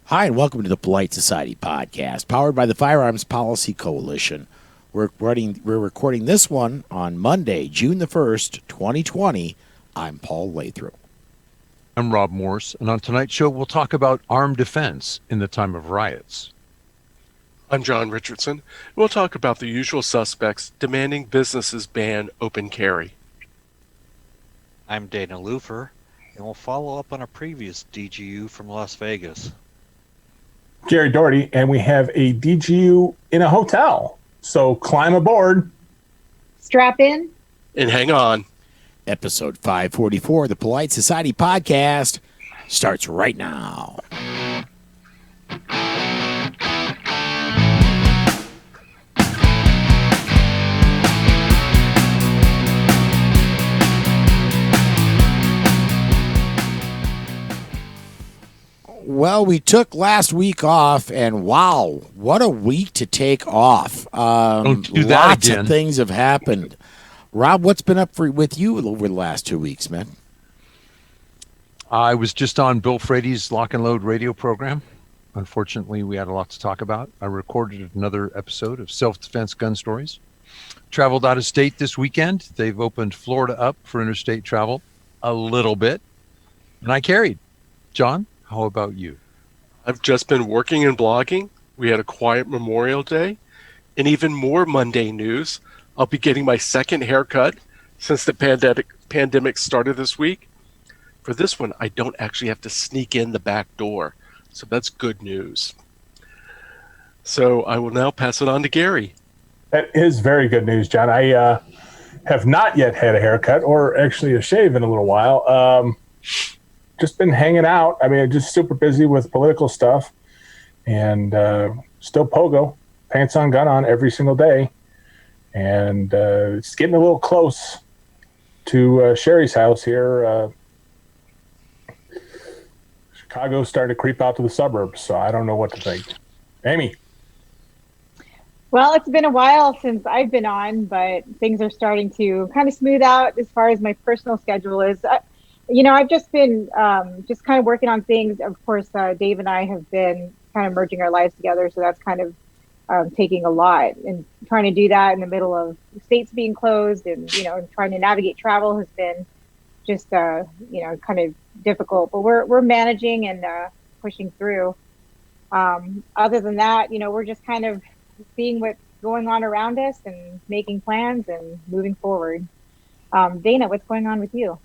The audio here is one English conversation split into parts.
Hi, and welcome to the Polite Society podcast, powered by the Firearms Policy Coalition. We're recording this one on Monday, June the 1st, 2020. I'm Paul Lathrop. I'm Rob Morse, and on tonight's show, we'll talk about armed defense in the time of riots. I'm John Richardson. We'll talk about the usual suspects demanding businesses ban open carry. I'm Dana Lufer, and we'll follow up on a previous DGU from Las Vegas. Jerry Doherty, and we have a DGU in a hotel. So climb aboard. Strap in. And hang on. Episode 544 of the Polite Society podcast starts right now. Well, we took last week off, and wow, what a week to take off. Don't do that lots again. of things have happened. Rob, what's been up with you over the last 2 weeks, man? I was just on Bill Frady's Lock and Load radio program. Unfortunately, we had a lot to talk about. I recorded another episode of Self-Defense Gun Stories. Traveled out of state this weekend. They've opened Florida up for interstate travel a little bit, and I carried. John, how about you? I've just been working and blogging. We had a quiet Memorial Day. And even more Monday news. I'll be getting my second haircut since the pandemic started this week. For this one, I don't actually have to sneak in the back door. So that's good news. So I will now pass it on to Gary. That is very good news, John. I have not yet had a haircut or actually a shave in a little while. Just been hanging out. I mean, just super busy with political stuff and still pogo, pants on, gun on every single day. And it's getting a little close to Sherry's house here. Chicago's starting to creep out to the suburbs, so I don't know what to think. Amy. Well, it's been a while since I've been on, but things are starting to kind of smooth out as far as my personal schedule is. I've just been just kind of working on things. Of course, Dave and I have been kind of merging our lives together, so that's kind of taking a lot. And trying to do that in the middle of states being closed and, trying to navigate travel has been just, kind of difficult. But we're managing and pushing through. Other than that, we're just kind of seeing what's going on around us and making plans and moving forward. Dana, what's going on with you?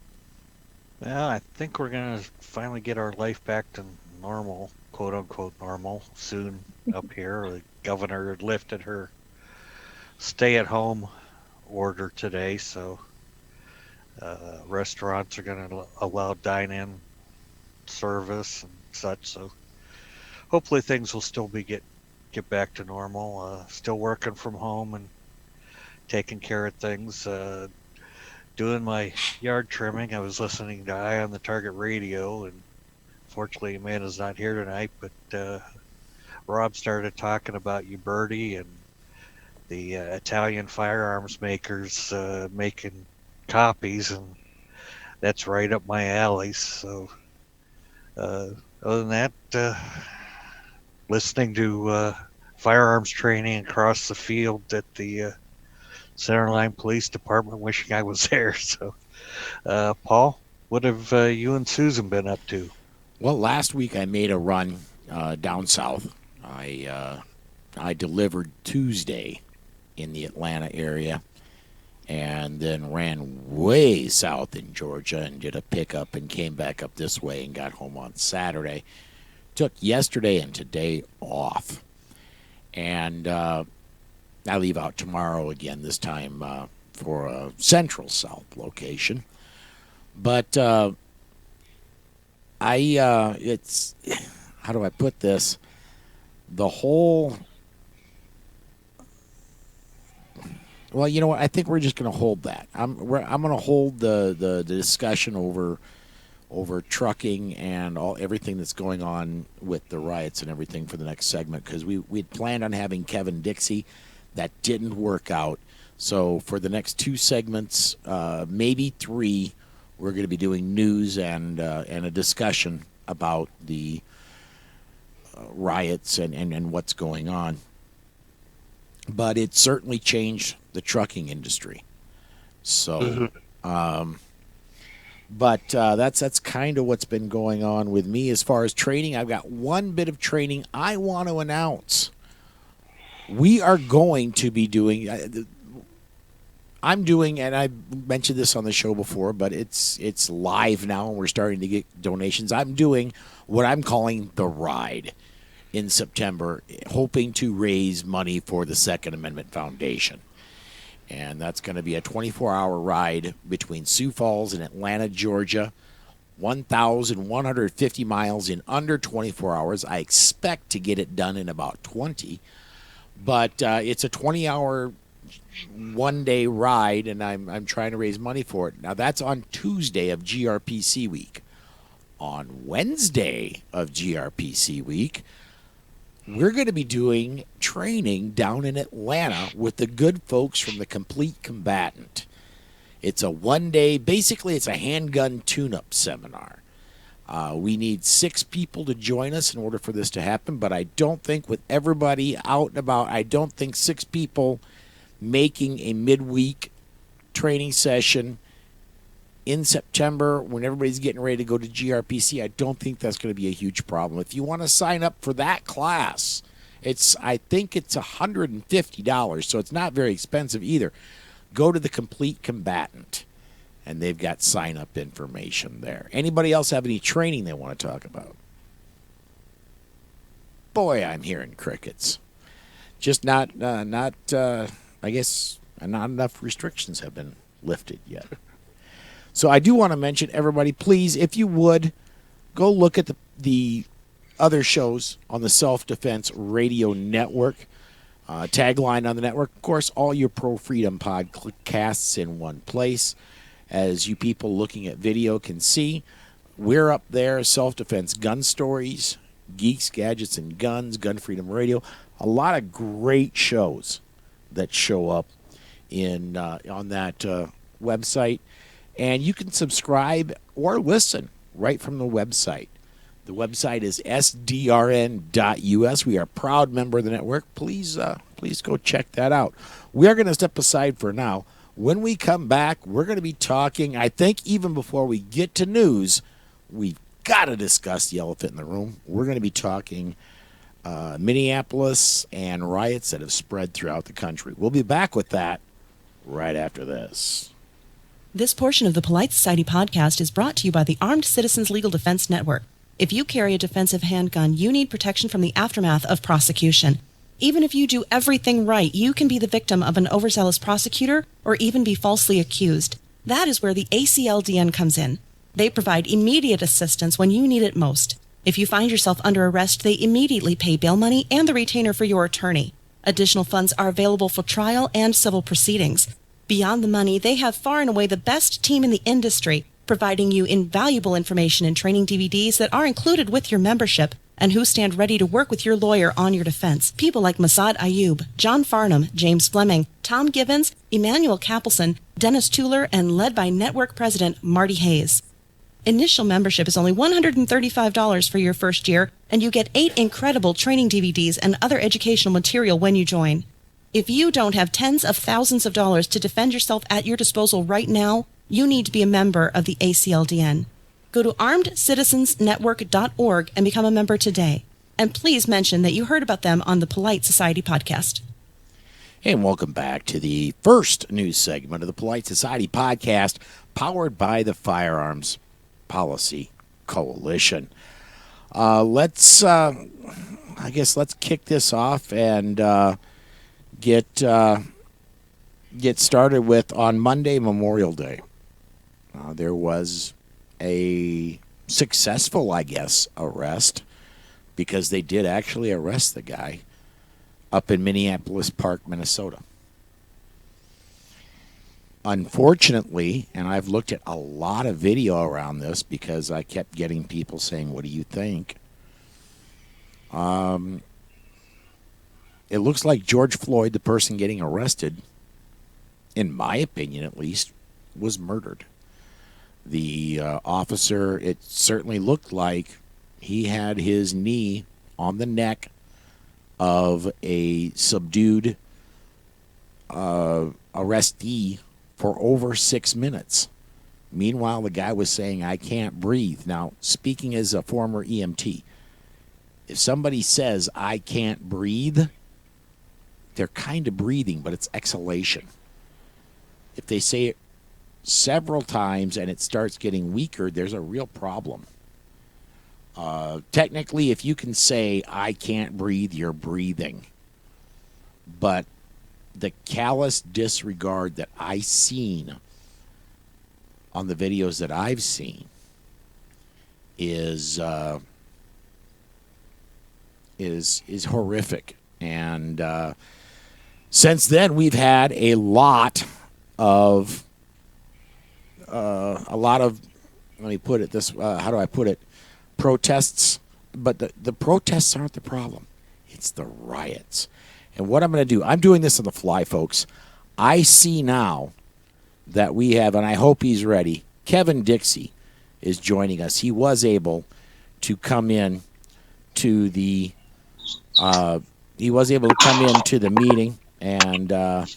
Well, I think we're going to finally get our life back to normal, quote-unquote normal, soon up here. The governor lifted her stay-at-home order today, so restaurants are going to allow dine-in service and such, so hopefully things will still get back to normal. Still working from home and taking care of things. Doing my yard trimming. I was listening to Eye on the Target radio, and fortunately Amanda's not here tonight, but Rob started talking about Uberti and the Italian firearms makers making copies, and that's right up my alley. So other than that, listening to firearms training across the field at the Centerline Police Department, wishing I was there. So, Paul, what have you and Susan been up to? Well, last week I made a run down south. I delivered Tuesday in the Atlanta area and then ran way south in Georgia and did a pickup and came back up this way and got home on Saturday. Took yesterday and today off. And I leave out tomorrow again, this time for a Central South location. But it's, how do I put this? The whole, well, you know what? I think we're just going to hold that. I'm going to hold the discussion over trucking and everything that's going on with the riots and everything for the next segment, because we'd planned on having Kevin Dixie. That didn't work out. So for the next two segments, maybe three, we're going to be doing news and a discussion about the riots and what's going on. But it certainly changed the trucking industry. So, but that's kind of what's been going on with me as far as training. I've got one bit of training I want to announce. We are going to be doing. I'm doing, and I mentioned this on the show before, but it's live now, and we're starting to get donations. I'm doing what I'm calling the ride in September, hoping to raise money for the Second Amendment Foundation. And that's going to be a 24-hour ride between Sioux Falls and Atlanta, Georgia, 1,150 miles in under 24 hours. I expect to get it done in about 20. But it's a 20-hour, one-day ride, and I'm trying to raise money for it. Now, that's on Tuesday of GRPC week. On Wednesday of GRPC week, we're going to be doing training down in Atlanta with the good folks from the Complete Combatant. It's a one-day, basically it's a handgun tune-up seminar. We need 6 people to join us in order for this to happen, but I don't think with everybody out and about, I don't think 6 people making a midweek training session in September when everybody's getting ready to go to GRPC, I don't think that's going to be a huge problem. If you want to sign up for that class, I think it's $150, so it's not very expensive either. Go to the Complete Combatant, and they've got sign-up information there. Anybody else have any training they want to talk about? Boy, I'm hearing crickets. Just I guess not enough restrictions have been lifted yet. So I do want to mention, everybody, please, if you would, go look at the other shows on the Self-Defense Radio Network. Tagline on the network, of course, all your pro-freedom podcasts in one place. As you people looking at video can see, we're up there, Self-Defense Gun Stories, Geeks, Gadgets, and Guns, Gun Freedom Radio. A lot of great shows that show up on that website. And you can subscribe or listen right from the website. The website is sdrn.us. We are a proud member of the network. Please go check that out. We are going to step aside for now. When we come back, we're going to be talking, I think even before we get to news, we've got to discuss the elephant in the room. We're going to be talking Minneapolis and riots that have spread throughout the country. We'll be back with that right after this. This portion of the Polite Society podcast is brought to you by the Armed Citizens Legal Defense Network. If you carry a defensive handgun, you need protection from the aftermath of prosecution. Even if you do everything right, you can be the victim of an overzealous prosecutor or even be falsely accused. That is where the ACLDN comes in. They provide immediate assistance when you need it most. If you find yourself under arrest, they immediately pay bail money and the retainer for your attorney. Additional funds are available for trial and civil proceedings. Beyond the money, they have far and away the best team in the industry, providing you invaluable information and training DVDs that are included with your membership and who stand ready to work with your lawyer on your defense. People like Masad Ayub, John Farnham, James Fleming, Tom Givens, Emmanuel Capelson, Dennis Tueller, and led by Network President Marty Hayes. Initial membership is only $135 for your first year, and you get 8 incredible training DVDs and other educational material when you join. If you don't have tens of thousands of dollars to defend yourself at your disposal right now, you need to be a member of the ACLDN. Go to armedcitizensnetwork.org and become a member today. And please mention that you heard about them on the Polite Society podcast. And welcome back to the first news segment of the Polite Society podcast, powered by the Firearms Policy Coalition. Let's kick this off and get started with on Monday, Memorial Day. There was a successful, arrest, because they did actually arrest the guy up in Minneapolis Park, Minnesota. Unfortunately, and I've looked at a lot of video around this because I kept getting people saying, "What do you think?" It looks like George Floyd, the person getting arrested, in my opinion at least, was murdered. The officer, it certainly looked like he had his knee on the neck of a subdued arrestee for over 6 minutes. Meanwhile, the guy was saying, "I can't breathe." Now, speaking as a former EMT, if somebody says, "I can't breathe," they're kind of breathing, but it's exhalation. If they say it several times and it starts getting weaker, there's a real problem. Technically, if you can say, "I can't breathe," you're breathing. But the callous disregard that I've seen on the videos that I've seen is horrific. And since then, we've had a lot of let me put it this, how do I put it, protests. But the protests aren't the problem. It's the riots. And what I'm going to do, I'm doing this on the fly, folks. I see now that we have, and I hope he's ready, Kevin Dixie is joining us. He was able to come in to the meeting, and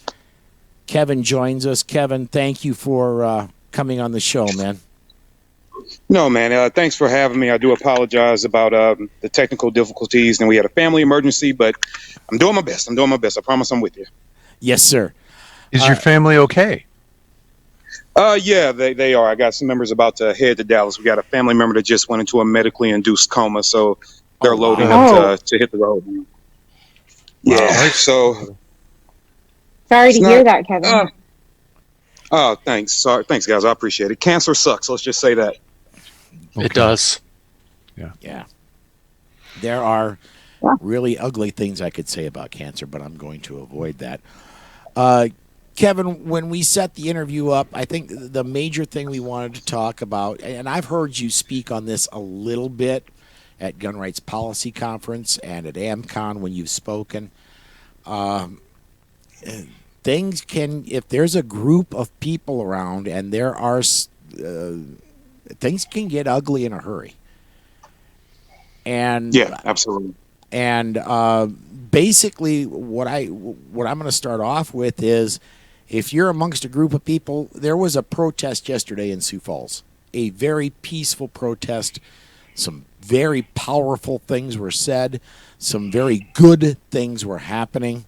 Kevin joins us. Kevin, thank you for coming on the show, man. No, man. Thanks for having me. I do apologize about the technical difficulties, and we had a family emergency, but I'm doing my best. I promise I'm with you. Yes, sir. Is your family okay? Yeah, they are. I got some members about to head to Dallas. We got a family member that just went into a medically induced coma, so they're loading up to hit the road. Yeah, so... Sorry to hear that, Kevin. Oh, thanks. Sorry. Thanks, guys. I appreciate it. Cancer sucks. Let's just say that. Okay. It does. Yeah. There are really ugly things I could say about cancer, but I'm going to avoid that. Kevin, when we set the interview up, I think the major thing we wanted to talk about, and I've heard you speak on this a little bit at Gun Rights Policy Conference and at AmCon when you've spoken, things can, if there's a group of people around and there are, things can get ugly in a hurry. And yeah, absolutely. And basically, what I'm going to start off with is, if you're amongst a group of people, there was a protest yesterday in Sioux Falls, a very peaceful protest. Some very powerful things were said. Some very good things were happening.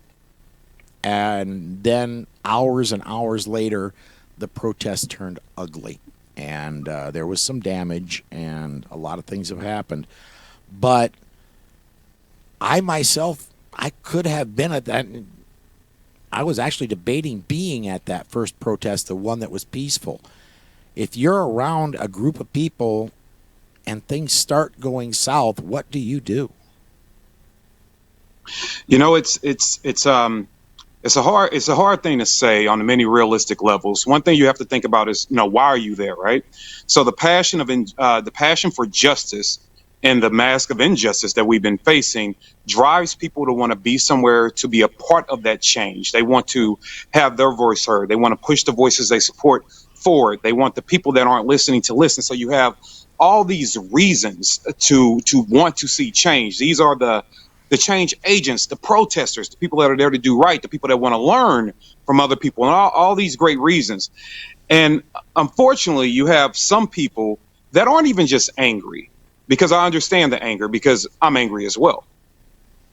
And then hours and hours later, the protest turned ugly. And there was some damage, and a lot of things have happened. But I myself, I could have been at that. I was actually debating being at that first protest, the one that was peaceful. If you're around a group of people and things start going south, what do you do? You know, it's a hard thing to say on many realistic levels. One thing you have to think about is, why are you there, right? So the passion for justice and the mask of injustice that we've been facing drives people to want to be somewhere, to be a part of that change. They want to have their voice heard. They want to push the voices they support forward. They want the people that aren't listening to listen. So you have all these reasons to want to see change. These are the change agents, the protesters, the people that are there to do right, the people that want to learn from other people, and all these great reasons. And unfortunately, you have some people that aren't even just angry, because I understand the anger, because I'm angry as well.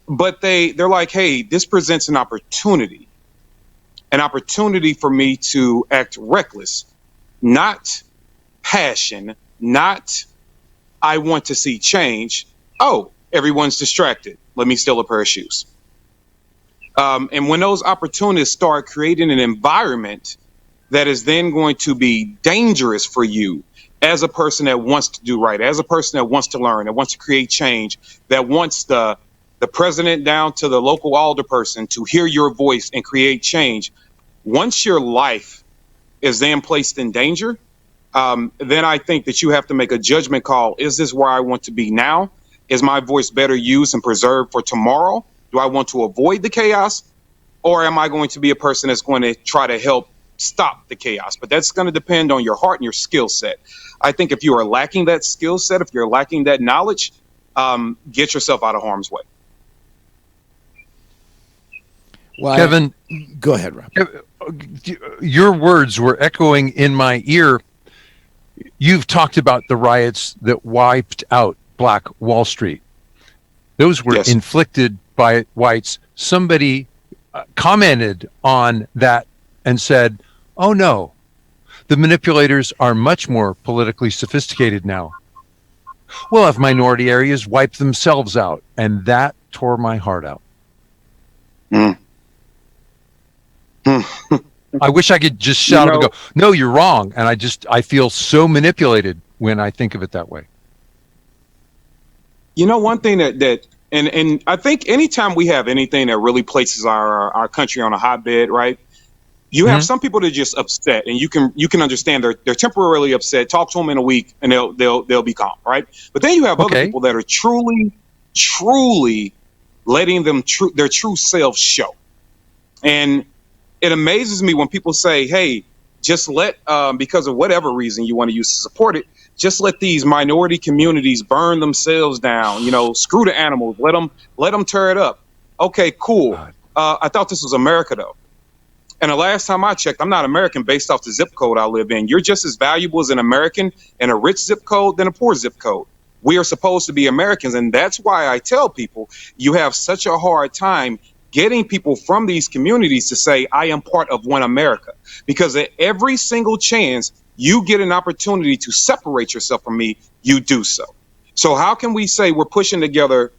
But they're like, hey, this presents an opportunity for me to act reckless, not passion, not I want to see change. Oh, everyone's distracted. Let me steal a pair of shoes. And when those opportunities start creating an environment that is then going to be dangerous for you as a person that wants to do right, as a person that wants to learn, that wants to create change, that wants the president down to the local alderperson to hear your voice and create change. Once your life is then placed in danger, then I think that you have to make a judgment call. Is this where I want to be now? Is my voice better used and preserved for tomorrow? Do I want to avoid the chaos? Or am I going to be a person that's going to try to help stop the chaos? But that's going to depend on your heart and your skill set. I think if you are lacking that skill set, if you're lacking that knowledge, get yourself out of harm's way. Well, Kevin, go ahead, Rob. your words were echoing in my ear. You've talked about the riots that wiped out Black Wall Street. Those were inflicted by whites. Somebody commented on that and said, oh no, the manipulators are much more politically sophisticated now. We'll have minority areas wipe themselves out. And that tore my heart out. I wish I could just shout up and go, no, you're wrong. And I feel so manipulated when I think of it that way. One thing that and I think anytime we have anything that really places our country on a hotbed, right? You have some people that are just upset, and you can understand they're temporarily upset. Talk to them in a week, and they'll be calm, right? But then you have other people that are truly letting their true selves show. And it amazes me when people say, "Hey, just let because of whatever reason you want to use to support it, just let these minority communities burn themselves down. Screw the animals. Let them tear it up." Okay, cool. I thought this was America, though. And the last time I checked, I'm not American based off the zip code I live in. You're just as valuable as an American in a rich zip code than a poor zip code. We are supposed to be Americans. And that's why I tell people you have such a hard time getting people from these communities to say, I am part of one America. Because at every single chance you get an opportunity to separate yourself from me, you do so. So how can we say we're pushing together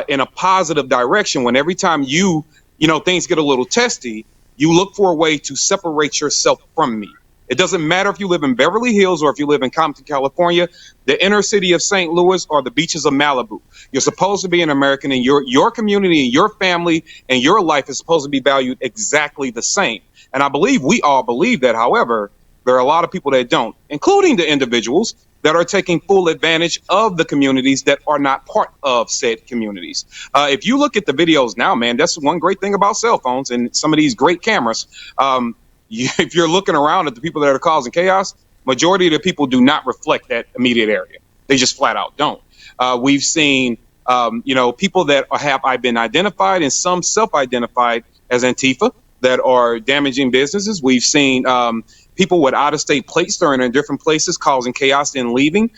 in a positive direction when every time things get a little testy, you look for a way to separate yourself from me? It doesn't matter if you live in Beverly Hills or if you live in Compton, California, the inner city of St. Louis, or the beaches of Malibu. You're supposed to be an American, and your community and your family and your life is supposed to be valued exactly the same. And I believe we all believe that. However, there are a lot of people that don't, including the individuals that are taking full advantage of the communities that are not part of said communities. If you look at the videos now, man, that's one great thing about cell phones and some of these great cameras. If you're looking around at the people that are causing chaos, majority of the people do not reflect that immediate area. They just flat out don't. We've seen, people that have been identified and some self-identified as Antifa that are damaging businesses. We've seen people with out-of-state plates that are in different places causing chaos and leaving.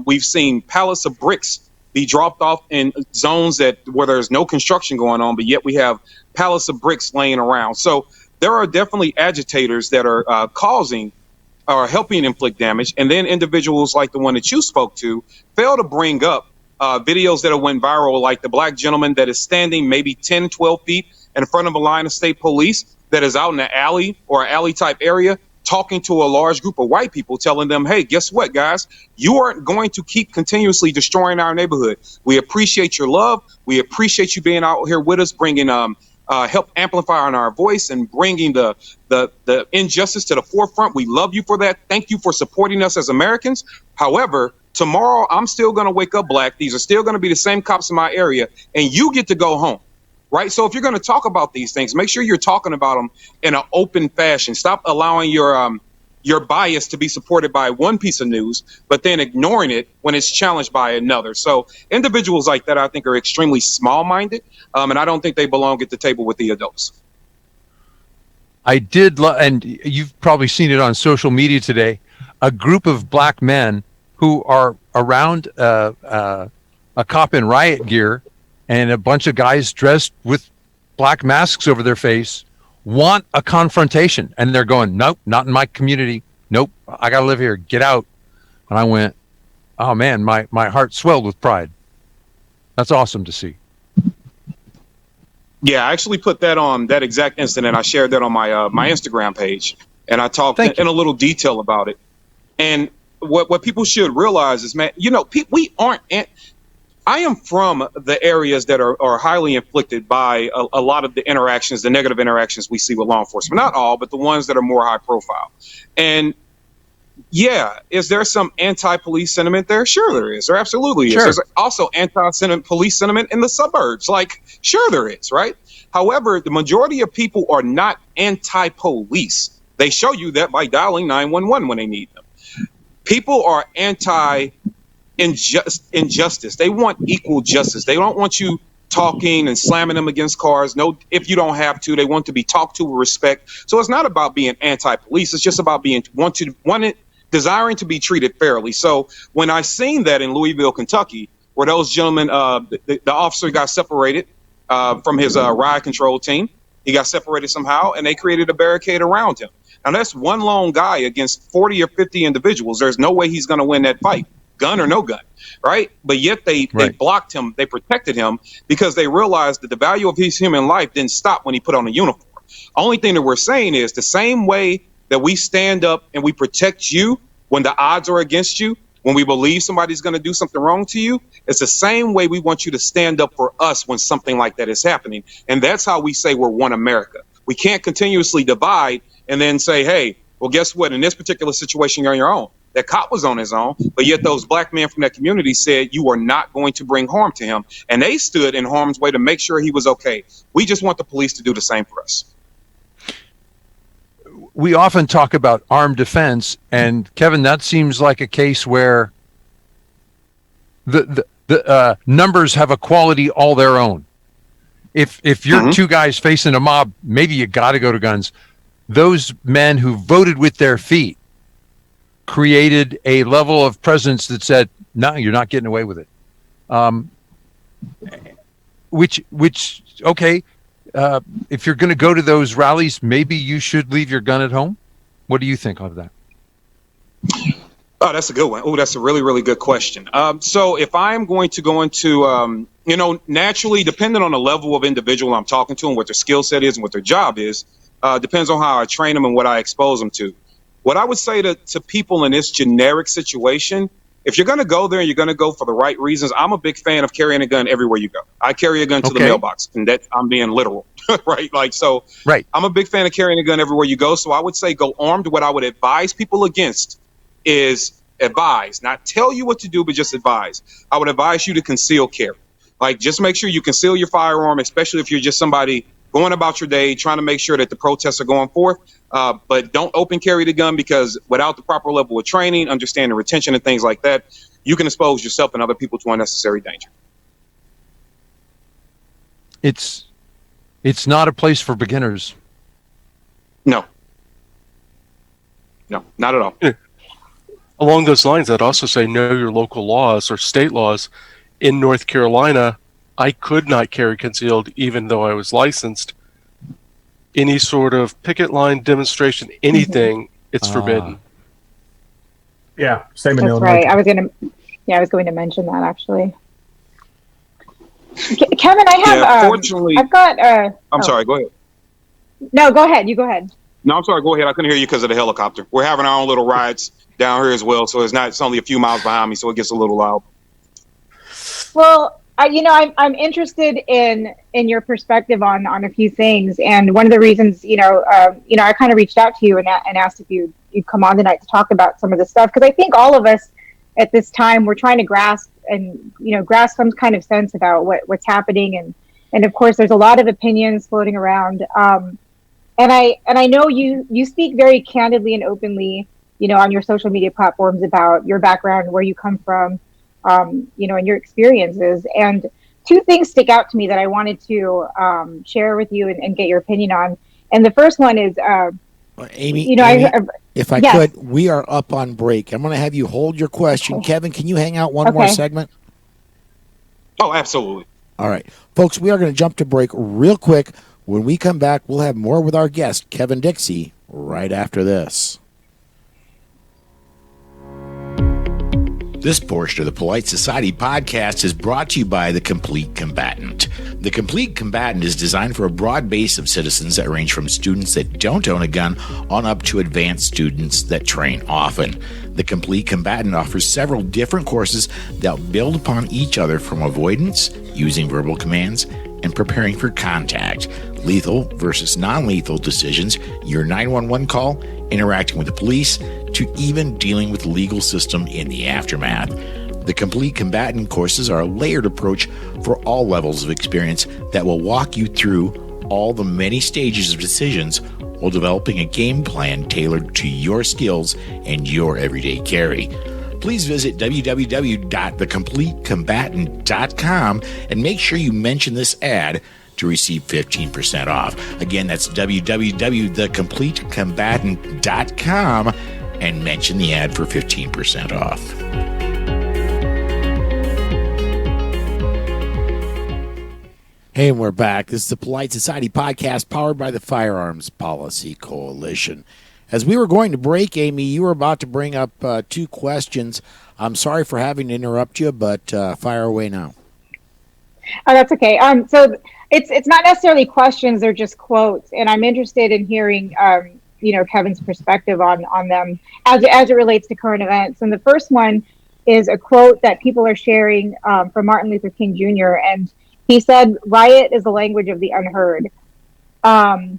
We've seen pallets of bricks be dropped off in zones where there's no construction going on, but yet we have pallets of bricks laying around. So there are definitely agitators that are causing or helping inflict damage. And then individuals like the one that you spoke to fail to bring up videos that went viral, like the black gentleman that is standing maybe 10, 12 feet in front of a line of state police that is out in an alley or alley type area talking to a large group of white people, telling them, hey, guess what, guys? You aren't going to keep continuously destroying our neighborhood. We appreciate your love. We appreciate you being out here with us, bringing help amplify on our voice and bringing the injustice to the forefront. We love you for that. Thank you for supporting us as Americans. However, tomorrow I'm still going to wake up black. These are still going to be the same cops in my area, and you get to go home. Right. So if you're going to talk about these things, make sure you're talking about them in an open fashion. Stop allowing your bias to be supported by one piece of news, but then ignoring it when it's challenged by another. So individuals like that, I think, are extremely small minded. And I don't think they belong at the table with the adults. I did. And you've probably seen it on social media today. A group of black men who are around a cop in riot gear, and a bunch of guys dressed with black masks over their face want a confrontation. And they're going, nope, not in my community. Nope, I got to live here. Get out. And I went, oh, man, my heart swelled with pride. That's awesome to see. Yeah, I actually put that on that exact incident. I shared that on my Instagram page. And I talked in a little detail about it. And what people should realize is, man, we aren't... I am from the areas that are highly inflicted by a lot of the interactions, the negative interactions we see with law enforcement. Not all, but the ones that are more high profile. And yeah, is there some anti-police sentiment there? Sure there is. There absolutely is. There's also anti-police sentiment in the suburbs. Like, sure there is, right? However, the majority of people are not anti-police. They show you that by dialing 911 when they need them. People are injustice. They want equal justice. They don't want you talking and slamming them against cars. No, if you don't have to, they want to be talked to with respect. So it's not about being anti-police. It's just about being desiring to be treated fairly. So when I seen that in Louisville, Kentucky, where those gentlemen, the officer got separated from his riot control team, he got separated somehow, and they created a barricade around him. Now that's one lone guy against 40 or 50 individuals. There's no way he's going to win that fight, gun or no gun. Right. But yet they blocked him. They protected him because they realized that the value of his human life didn't stop when he put on a uniform. Only thing that we're saying is the same way that we stand up and we protect you when the odds are against you, when we believe somebody's going to do something wrong to you, it's the same way we want you to stand up for us when something like that is happening. And that's how we say we're one America. We can't continuously divide and then say, hey, well, guess what? In this particular situation, you're on your own. That cop was on his own, but yet those black men from that community said you are not going to bring harm to him. And they stood in harm's way to make sure he was okay. We just want the police to do the same for us. We often talk about armed defense, and Kevin, that seems like a case where the numbers have a quality all their own. If you're two guys facing a mob, maybe you got to go to guns. Those men who voted with their feet created a level of presence that said, no, you're not getting away with it. If you're going to go to those rallies, maybe you should leave your gun at home. What do you think of that? Oh, that's a good one. Oh, that's a really, really good question. So if I'm going to go into, naturally, depending on the level of individual I'm talking to and what their skill set is and what their job is, depends on how I train them and what I expose them to. What I would say to people in this generic situation, if you're going to go there and you're going to go for the right reasons, I'm a big fan of carrying a gun everywhere you go. I carry a gun to the mailbox, and that I'm being literal, right? Right. I'm a big fan of carrying a gun everywhere you go. So I would say go armed. What I would advise people against is advise, not tell you what to do, but just advise. I would advise you to conceal carry. Just make sure you conceal your firearm, especially if you're just somebody going about your day, trying to make sure that the protests are going forth. But don't open carry the gun, because without the proper level of training, understanding retention and things like that, you can expose yourself and other people to unnecessary danger. It's not a place for beginners. No, not at all. Yeah. Along those lines, I'd also say know your local laws or state laws. In North Carolina, I could not carry concealed even though I was licensed. Any sort of picket line, demonstration, anything, it's forbidden. Yeah, same in That's Illinois. right. I was going to mention that actually. Kevin, I have. Fortunately, I've got. I'm sorry. Go ahead. No, go ahead. You go ahead. No, I'm sorry. Go ahead. I couldn't hear you because of the helicopter. We're having our own little riots down here as well, so it's only a few miles behind me, so it gets a little loud. Well, I'm interested in your perspective on a few things, and one of the reasons, I kind of reached out to you and asked if you'd come on tonight to talk about some of this stuff, because I think all of us at this time we're trying to grasp some kind of sense about what's happening, and of course there's a lot of opinions floating around, and I know you speak very candidly and openly, on your social media platforms about your background, where you come from. And your experiences. And two things stick out to me that I wanted to share with you and get your opinion on. And the first one is, Amy, if I could, we are up on break. I'm going to have you hold your question. Kevin, can you hang out one more segment? Oh, absolutely. All right. Folks, we are going to jump to break real quick. When we come back, we'll have more with our guest, Kevin Dixie, right after this. This portion of the Polite Society podcast is brought to you by The Complete Combatant. The Complete Combatant is designed for a broad base of citizens that range from students that don't own a gun on up to advanced students that train often. The Complete Combatant offers several different courses that build upon each other, from avoidance, using verbal commands, and preparing for contact, lethal versus non-lethal decisions, your 911 call, interacting with the police, to even dealing with the legal system in the aftermath. The Complete Combatant courses are a layered approach for all levels of experience that will walk you through all the many stages of decisions while developing a game plan tailored to your skills and your everyday carry. please visit www.thecompletecombatant.com and make sure you mention this ad to receive 15% off. Again, that's www.thecompletecombatant.com and mention the ad for 15% off. Hey, and we're back. This is the Polite Society podcast powered by the Firearms Policy Coalition. As we were going to break, Amy, you were about to bring up two questions. I'm sorry for having to interrupt you, but fire away now. Oh, that's okay. So it's not necessarily questions; they're just quotes, and I'm interested in hearing, Kevin's perspective on them as it relates to current events. And the first one is a quote that people are sharing from Martin Luther King Jr. and he said, "Riot is the language of the unheard." And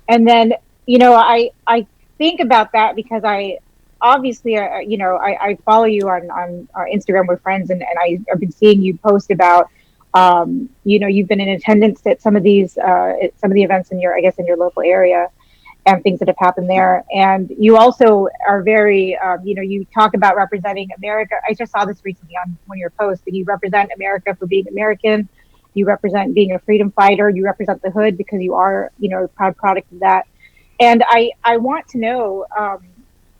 then, I think about that because I obviously, I follow you on Instagram with friends, and I've been seeing you post about, you've been in attendance at some of the events in your local area and things that have happened there. And you also are very, you talk about representing America. I just saw this recently on one of your posts, that you represent America for being American. You represent being a freedom fighter. You represent the hood because you are, a proud product of that. And I want to know,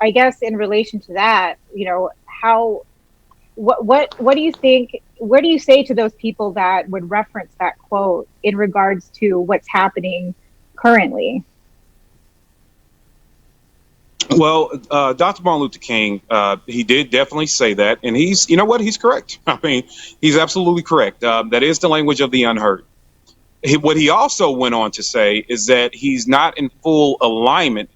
I guess, in relation to that, what do you think? What do you say to those people that would reference that quote in regards to what's happening currently? Well, Dr. Martin Luther King, he did definitely say that. And he's correct. I mean, he's absolutely correct. That is the language of the unheard. What he also went on to say is that he's not in full alignment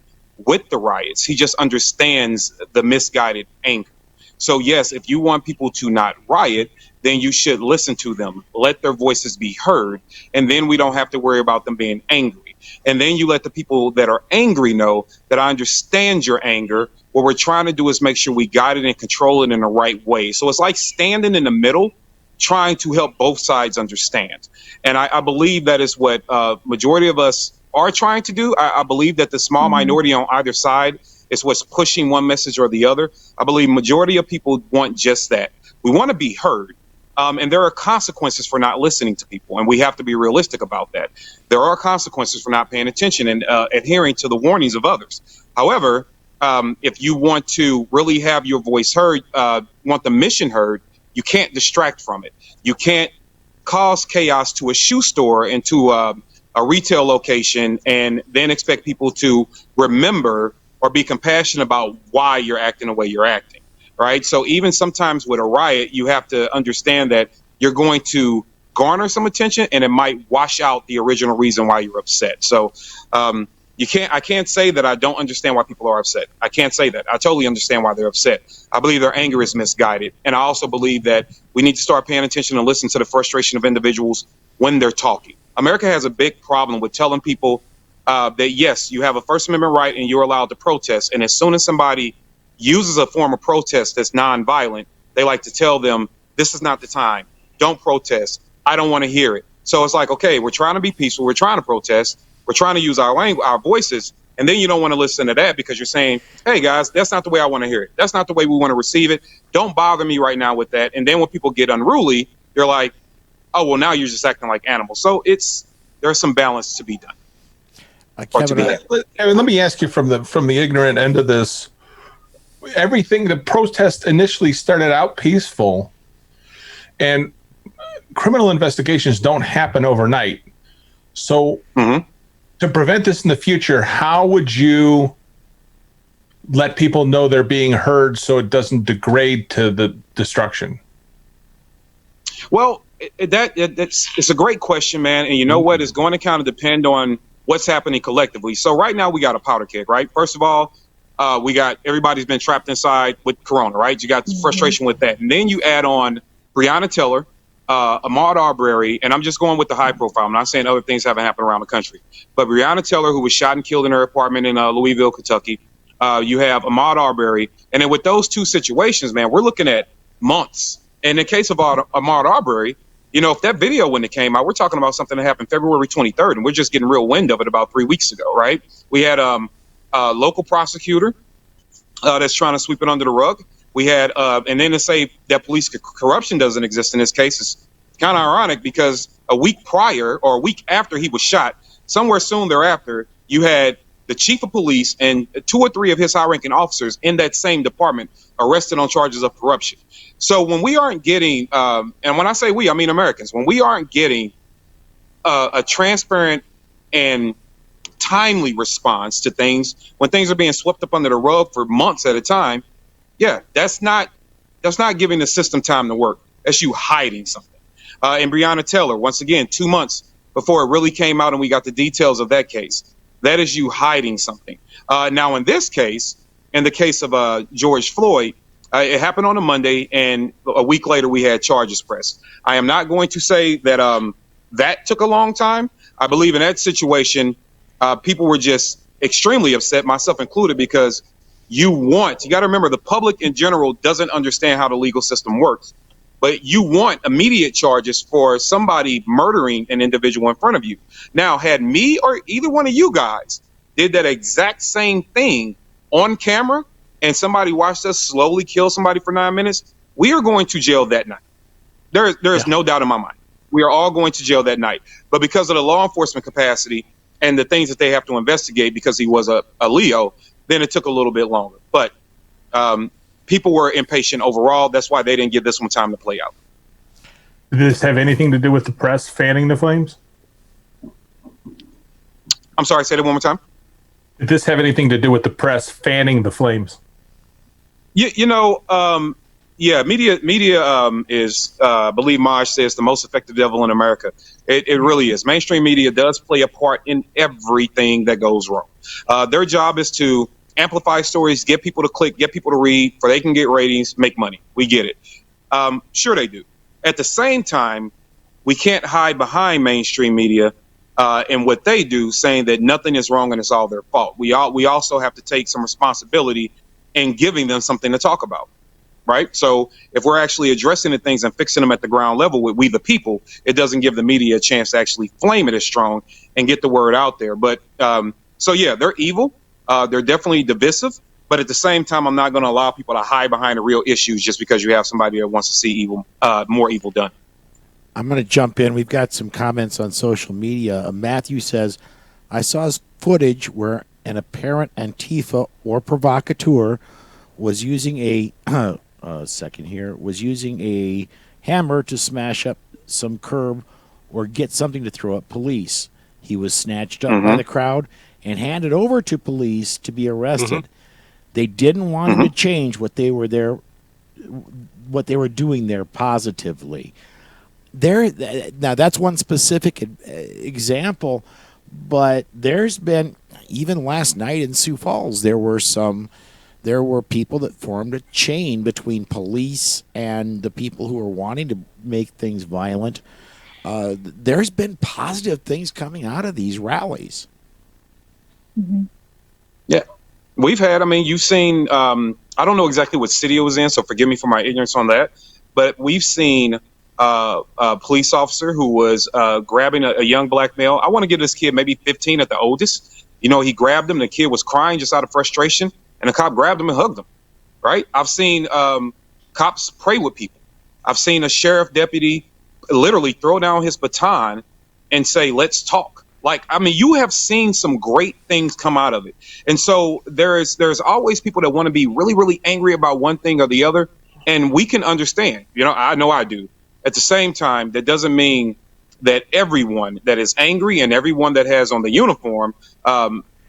with the riots. He just understands the misguided anger. So, yes, if you want people to not riot, then you should listen to them, let their voices be heard, and then we don't have to worry about them being angry. And then you let the people that are angry know that I understand your anger. What we're trying to do is make sure we guide it and control it in the right way. So it's like standing in the middle, trying to help both sides understand. And I believe that is what majority of us are trying to do. I believe that the small minority on either side is what's pushing one message or the other. I believe majority of people want just that. We want to be heard. And there are consequences for not listening to people, and we have to be realistic about that. There are consequences for not paying attention and adhering to the warnings of others. However, if you want to really have your voice heard, want the mission heard, you can't distract from it. You can't cause chaos to a shoe store and to a retail location and then expect people to remember or be compassionate about why you're acting the way you're acting. Right. So even sometimes with a riot, you have to understand that you're going to garner some attention and it might wash out the original reason why you're upset. So I can't say that I don't understand why people are upset. I can't say that. I totally understand why they're upset. I believe their anger is misguided. And I also believe that we need to start paying attention and listen to the frustration of individuals when they're talking. America has a big problem with telling people that, yes, you have a First Amendment right and you're allowed to protest. And as soon as somebody uses a form of protest that's nonviolent, they like to tell them, this is not the time. Don't protest. I don't want to hear it. So it's like, okay, we're trying to be peaceful. We're trying to protest. We're trying to use our language, our voices. And then you don't want to listen to that because you're saying, hey, guys, that's not the way I want to hear it. That's not the way we want to receive it. Don't bother me right now with that. And then when people get unruly, they're like, oh, well, now you're just acting like animals. So there's some balance to be done. Kevin, let me ask you from the ignorant end of this. The protest initially started out peaceful, and criminal investigations don't happen overnight. So to prevent this in the future, how would you let people know they're being heard so it doesn't degrade to the destruction? Well, it's a great question, man. And you know what? It's going to kind of depend on what's happening collectively. So right now we got a powder keg, right? First of all, everybody's been trapped inside with Corona, right? You got frustration with that. And then you add on Breonna Taylor, Ahmaud Arbery, and I'm just going with the high profile. I'm not saying other things haven't happened around the country. But Breonna Taylor, who was shot and killed in her apartment in Louisville, Kentucky. You have Ahmaud Arbery. And then with those two situations, man, we're looking at months. And in the case of Ahmaud Arbery, if that video when it came out, we're talking about something that happened February 23rd, and we're just getting real wind of it about 3 weeks ago, right? We had a local prosecutor that's trying to sweep it under the rug. We had, and then to say that police corruption doesn't exist in this case is kind of ironic, because a week prior or a week after he was shot, somewhere soon thereafter, you had the chief of police and 2 or 3 of his high-ranking officers in that same department arrested on charges of corruption. So when we aren't getting, and when I say we, I mean Americans, when we aren't getting a transparent and timely response to things, when things are being swept up under the rug for months at a time, yeah, that's not giving the system time to work. That's you hiding something. And Breonna Taylor, once again, 2 months before it really came out and we got the details of that case, that is you hiding something. Now, in this case, in the case of George Floyd, it happened on a Monday, and a week later we had charges pressed. I am not going to say that that took a long time. I believe in that situation, people were just extremely upset, myself included, because you got to remember, the public in general doesn't understand how the legal system works. But you want immediate charges for somebody murdering an individual in front of you. Now, had me or either one of you guys did that exact same thing on camera and somebody watched us slowly kill somebody for 9 minutes, we are going to jail that night. There is no doubt in my mind. We are all going to jail that night. But because of the law enforcement capacity and the things that they have to investigate, because he was a Leo, then it took a little bit longer. But people were impatient overall. That's why they didn't give this one time to play out. Did this have anything to do with the press fanning the flames? I'm sorry, say that one more time. Did this have anything to do with the press fanning the flames? Media is, I believe Maj says, the most effective devil in America. It really is. Mainstream media does play a part in everything that goes wrong. Their job is to amplify stories, get people to click, get people to read, for they can get ratings, make money. We get it. Sure they do. At the same time, we can't hide behind mainstream media and what they do, saying that nothing is wrong and it's all their fault. We also have to take some responsibility in giving them something to talk about, right? So if we're actually addressing the things and fixing them at the ground level with we the people, it doesn't give the media a chance to actually flame it as strong and get the word out there. But so yeah, they're evil. They're definitely divisive, but at the same time, I'm not going to allow people to hide behind the real issues just because you have somebody that wants to see evil, more evil done. I'm going to jump in. We've got some comments on social media. Matthew says, I saw footage where an apparent Antifa or provocateur was using a hammer to smash up some curb or get something to throw at police. He was snatched up by the crowd and handed over to police to be arrested. They didn't want him to change what they were doing there positively. Now that's one specific example, but there's been, even last night in Sioux Falls, there were people that formed a chain between police and the people who are wanting to make things violent. There's been positive things coming out of these rallies. Yeah, we've had, you've seen, I don't know exactly what city it was in, so forgive me for my ignorance on that, but we've seen a police officer who was grabbing a young black male. I want to give this kid maybe 15 at the oldest. He grabbed him. The kid was crying just out of frustration, and the cop grabbed him and hugged him, right? I've seen cops pray with people. I've seen a sheriff deputy literally throw down his baton and say, let's talk. You have seen some great things come out of it. And so there's always people that want to be really, really angry about one thing or the other. And we can understand, I know I do. At the same time, that doesn't mean that everyone that is angry and everyone that has on the uniform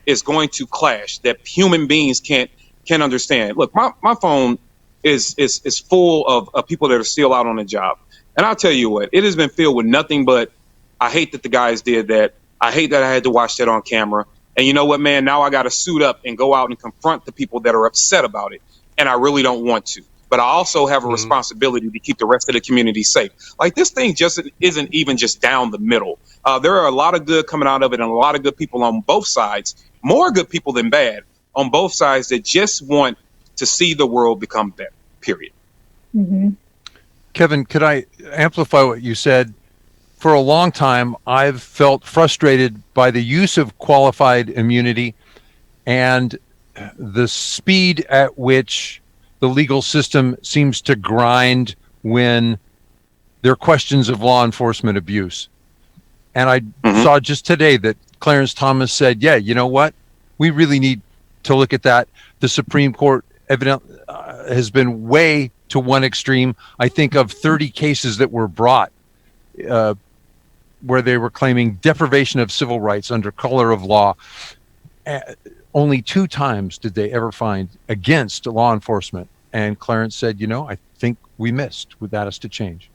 is going to clash, that human beings can't understand. Look, my phone is full of people that are still out on the job. And I'll tell you what, it has been filled with nothing but, I hate that the guys did that. I hate that I had to watch that on camera. And you know what, man? Now I got to suit up and go out and confront the people that are upset about it. And I really don't want to. But I also have a responsibility to keep the rest of the community safe. This thing just isn't even just down the middle. There are a lot of good coming out of it and a lot of good people on both sides, more good people than bad on both sides, that just want to see the world become better, period. Kevin, could I amplify what you said? For a long time, I've felt frustrated by the use of qualified immunity and the speed at which the the legal system seems to grind when there are questions of law enforcement abuse. And I saw just today that Clarence Thomas said, yeah, you know what? We really need to look at that. The Supreme Court evidently has been way to one extreme. I think of 30 cases that were brought where they were claiming deprivation of civil rights under color of law. Only 2 times did they ever find against law enforcement. And Clarence said, you know, I think we missed. That has to change.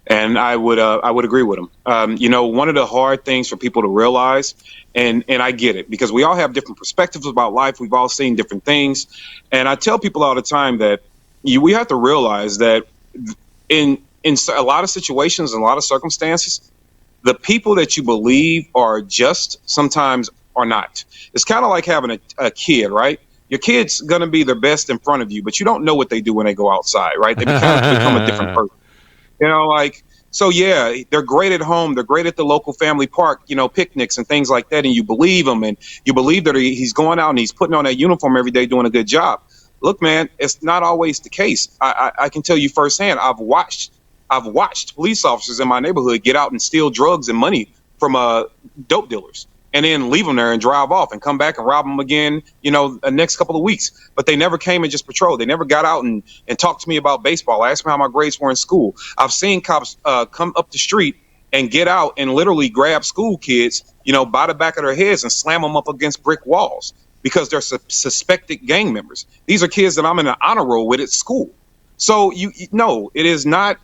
And I would agree with him. You know, one of the hard things for people to realize, and I get it, because we all have different perspectives about life. We've all seen different things. And I tell people all the time that we have to realize that in a lot of situations, in a lot of circumstances, the people that you believe are just sometimes are not. It's kind of like having a kid, right? Your kid's going to be their best in front of you, but you don't know what they do when they go outside, right? They become a different person. You know, like, so yeah, they're great at home. They're great at the local family park, you know, picnics and things like that. And you believe him, and you believe that he's going out and he's putting on that uniform every day doing a good job. Look, man, it's not always the case. I can tell you firsthand. I've watched police officers in my neighborhood get out and steal drugs and money from dope dealers, and then leave them there and drive off and come back and rob them again, you know, the next couple of weeks. But they never came and just patrolled. They never got out and talked to me about baseball, asked me how my grades were in school. I've seen cops come up the street and get out and literally grab school kids, you know, by the back of their heads and slam them up against brick walls because they're suspected gang members. These are kids that I'm in an honor roll with at school. So no, it is not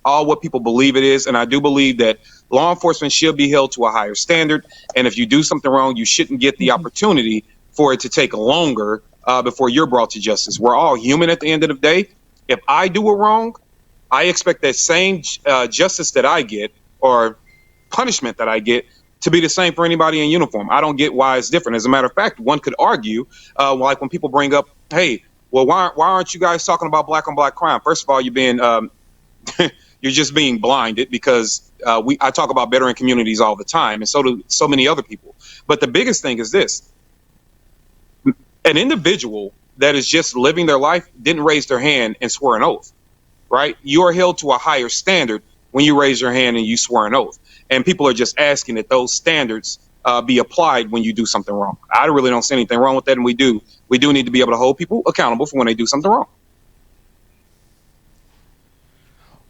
all what people believe it is. And I do believe that law enforcement should be held to a higher standard. And if you do something wrong, you shouldn't get the opportunity for it to take longer before you're brought to justice. We're all human at the end of the day. If I do it wrong, I expect that same justice that I get or punishment that I get to be the same for anybody in uniform. I don't get why it's different. As a matter of fact, one could argue, like when people bring up, hey, well, why aren't you guys talking about black on black crime? First of all, you're being you're just being blinded because I talk about veteran communities all the time, and so do so many other people. But the biggest thing is this: an individual that is just living their life didn't raise their hand and swear an oath, right? You are held to a higher standard when you raise your hand and you swear an oath. And people are just asking that those standards be applied when you do something wrong. I really don't see anything wrong with that, and we do need to be able to hold people accountable for when they do something wrong.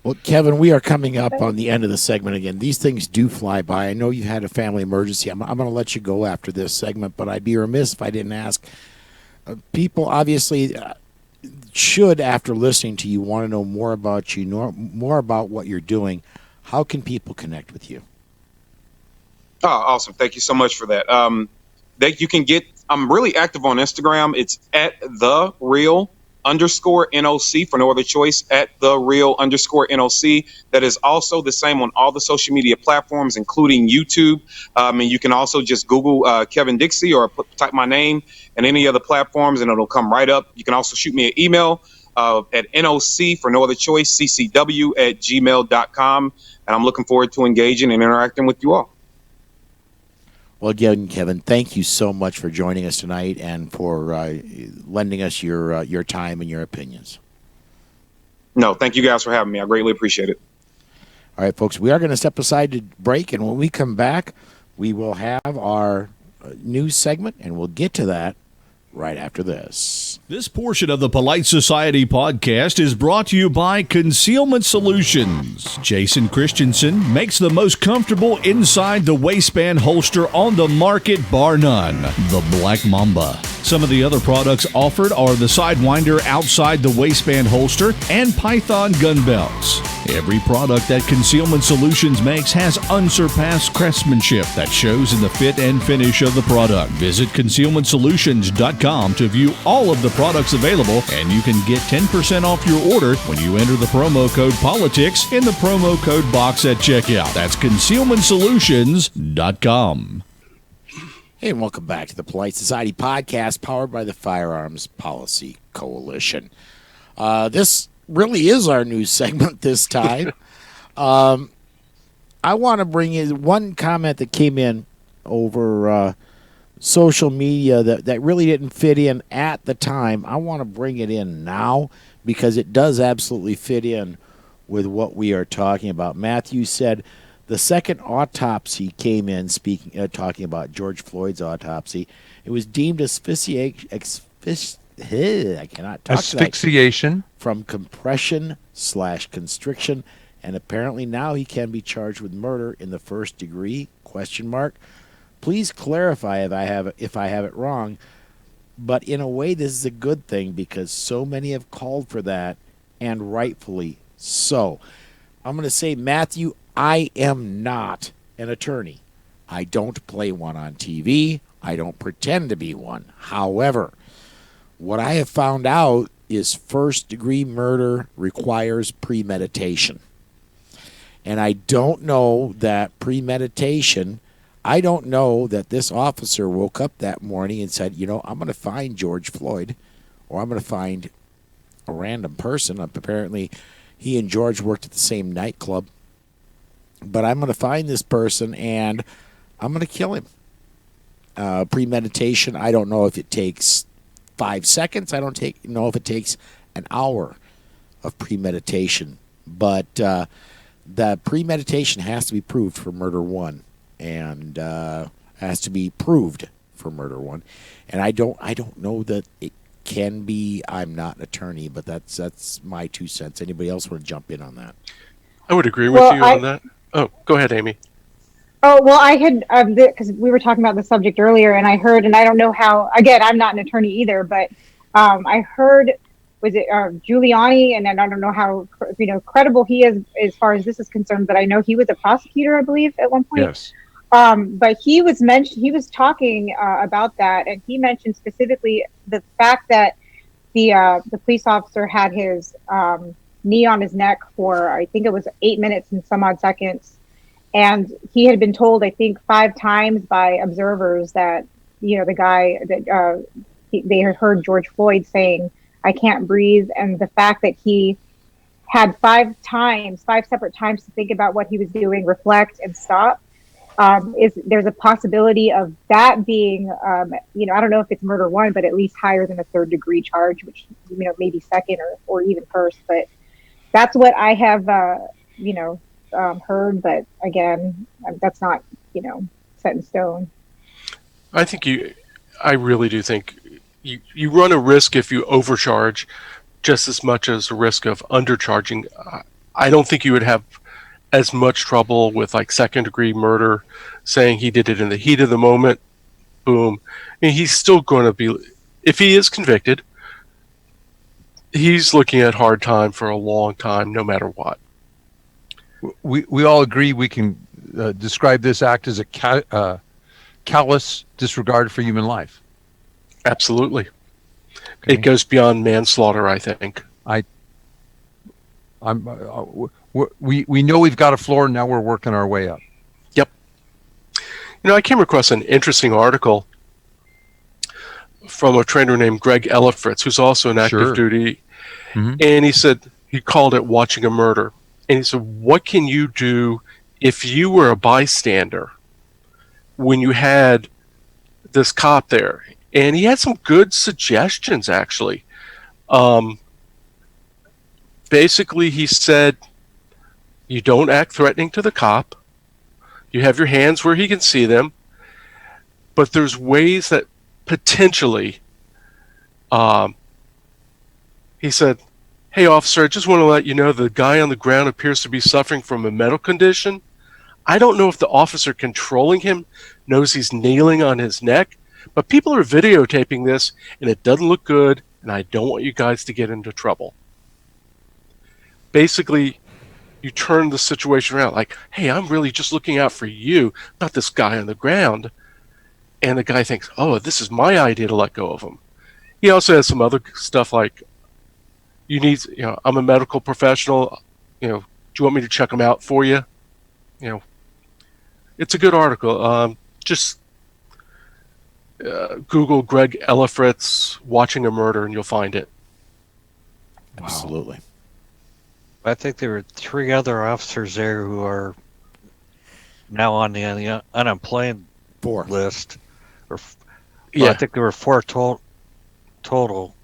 Well, Kevin, we are coming up on the end of the segment again. These things do fly by. I know you had a family emergency. I'm going to let you go after this segment, but I'd be remiss if I didn't ask. People obviously should, after listening to you, want to know more about you, more about what you're doing. How can people connect with you? Oh, awesome. Thank you so much for that. You can get, I'm really active on Instagram. It's at @the_real_NOC for no other choice, at @the_real_NOC. That is also the same on all the social media platforms, including YouTube. And you can also just Google Kevin Dixie or type my name in any other platforms and it'll come right up. You can also shoot me an email at NOC for no other choice, ccw@gmail.com. And I'm looking forward to engaging and interacting with you all. Well, again, Kevin, thank you so much for joining us tonight and for lending us your time and your opinions. No, thank you guys for having me. I greatly appreciate it. All right, folks, we are going to step aside to break, and when we come back, we will have our news segment, and we'll get to that right after this. This portion of the Polite Society podcast is brought to you by Concealment Solutions. Jason Christensen makes the most comfortable inside the waistband holster on the market, bar none, the Black Mamba. Some of the other products offered are the Sidewinder outside the waistband holster and Python gun belts. Every product that Concealment Solutions makes has unsurpassed craftsmanship that shows in the fit and finish of the product. Visit concealmentsolutions.com to view all of the products available, and you can get 10% off your order when you enter the promo code POLITICS in the promo code box at checkout. That's concealmentsolutions.com. Hey, and welcome back to the Polite Society podcast powered by the Firearms Policy Coalition. This really is our news segment this time. I want to bring in one comment that came in over social media that really didn't fit in at the time. I want to bring it in now because it does absolutely fit in with what we are talking about. Matthew said the second autopsy came in, talking about George Floyd's autopsy. It was deemed I cannot talk asphyxiation from compression/constriction, and apparently now he can be charged with murder in the first degree? ? Please clarify if I have it wrong. But in a way, this is a good thing because so many have called for that, and rightfully so. I'm going to say, Matthew, I am not an attorney. I don't play one on TV. I don't pretend to be one. However, what I have found out is first-degree murder requires premeditation. And I don't know that premeditation... I don't know that this officer woke up that morning and said, I'm going to find George Floyd, or I'm going to find a random person. Apparently, he and George worked at the same nightclub. But I'm going to find this person, and I'm going to kill him. Premeditation, I don't know if it takes 5 seconds. I don't know if it takes an hour of premeditation. But the premeditation has to be proved for murder one. And has to be proved for murder one, and I don't know that it can be. I'm not an attorney, but that's my 2 cents. Anybody else want to jump in on that? I would agree with you on that. Oh, go ahead, Amy. Oh, well, I had, because we were talking about the subject earlier, and I heard, and I don't know how, again, I'm not an attorney either, but I heard, was it Giuliani, and then I don't know how credible he is as far as this is concerned, but I know he was a prosecutor, I believe, at one point. Yes. But he was talking about that, and he mentioned specifically the fact that the police officer had his knee on his neck for, I think it was 8 minutes and some odd seconds, and he had been told, I think, 5 times by observers that the guy that they had heard George Floyd saying, "I can't breathe," and the fact that he had 5 separate times to think about what he was doing, reflect, and stop. There's a possibility of that being, I don't know if it's murder one, but at least higher than a third degree charge, which, maybe second or even first. But that's what I have, heard. But again, that's not, set in stone. I really do think you run a risk if you overcharge just as much as a risk of undercharging. I don't think you would have as much trouble with like second degree murder, saying he did it in the heat of the moment. Boom. I mean, he's still going to be, if he is convicted, he's looking at hard time for a long time, no matter what. We all agree we can describe this act as a callous disregard for human life. Absolutely. Okay. It goes beyond manslaughter, I think. We know we've got a floor, and now we're working our way up. Yep. I came across an interesting article from a trainer named Greg Ellifritz, who's also an active duty, and he said he called it watching a murder. And he said, what can you do if you were a bystander when you had this cop there? And he had some good suggestions, actually. Basically, he said, you don't act threatening to the cop. You have your hands where he can see them. But there's ways that potentially, he said, hey, officer, I just want to let you know the guy on the ground appears to be suffering from a medical condition. I don't know if the officer controlling him knows he's kneeling on his neck, but people are videotaping this, and it doesn't look good, and I don't want you guys to get into trouble. Basically, you turn the situation around like, hey, I'm really just looking out for you, not this guy on the ground. And the guy thinks, oh, this is my idea to let go of him. He also has some other stuff like, I'm a medical professional, do you want me to check him out for you? It's a good article. Just Google Greg Ellifritz watching a murder and you'll find it. Wow. Absolutely. I think there were 3 other officers there who are now on the unemployment list, or Well, Yeah. I think there were 4 total,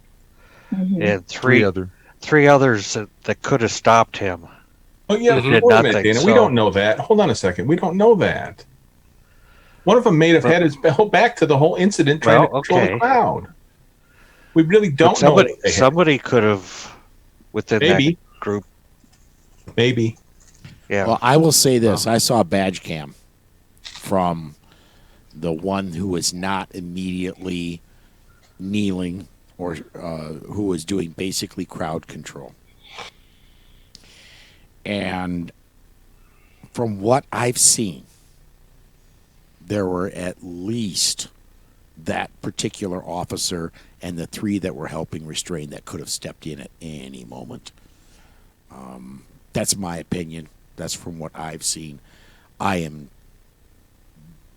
Mhm. and Three other. three others that could have stopped him. Oh yeah, Mhm. wait a minute, Nothing, Dana. We so- don't know that. Hold on a second. We don't know that. One of them may have had his whole back to the whole incident trying to Well, control the okay. crowd. We really But don't know. What they had. somebody could have within Maybe. that group. Maybe. Yeah. Well, I will say this: I saw a badge cam from the one who was not immediately kneeling or who was doing basically crowd control. And from what I've seen, there were at least that particular officer and the 3 that were helping restrain that could have stepped in at any moment. That's my opinion. That's from what I've seen. I am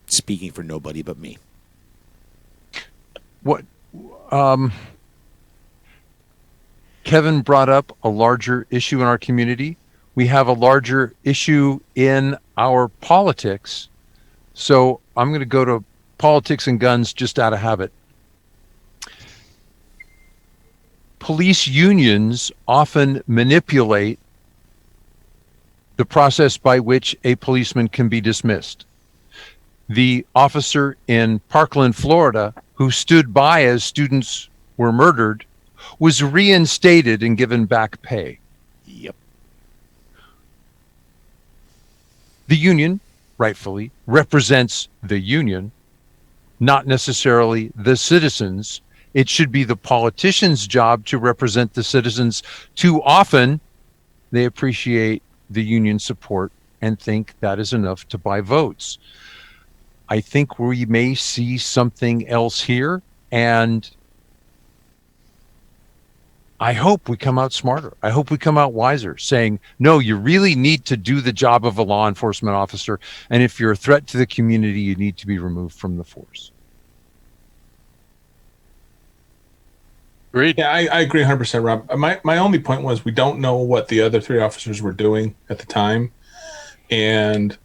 speaking for nobody but me. What Kevin brought up a larger issue in our community. We have a larger issue in our politics. So I'm going to go to politics and guns just out of habit. Police unions often manipulate the process by which a policeman can be dismissed. The officer in Parkland, Florida, who stood by as students were murdered, was reinstated and given back pay. Yep. The union, rightfully, represents the union, not necessarily the citizens. It should be the politician's job to represent the citizens. Too often, they appreciate the union support and think that is enough to buy votes. I think we may see something else here, and I hope we come out smarter. I hope we come out wiser, saying, no, you really need to do the job of a law enforcement officer, and if you're a threat to the community, you need to be removed from the force. Agreed. Yeah, I agree 100%, Rob. My only point was we don't know what the other 3 officers were doing at the time. And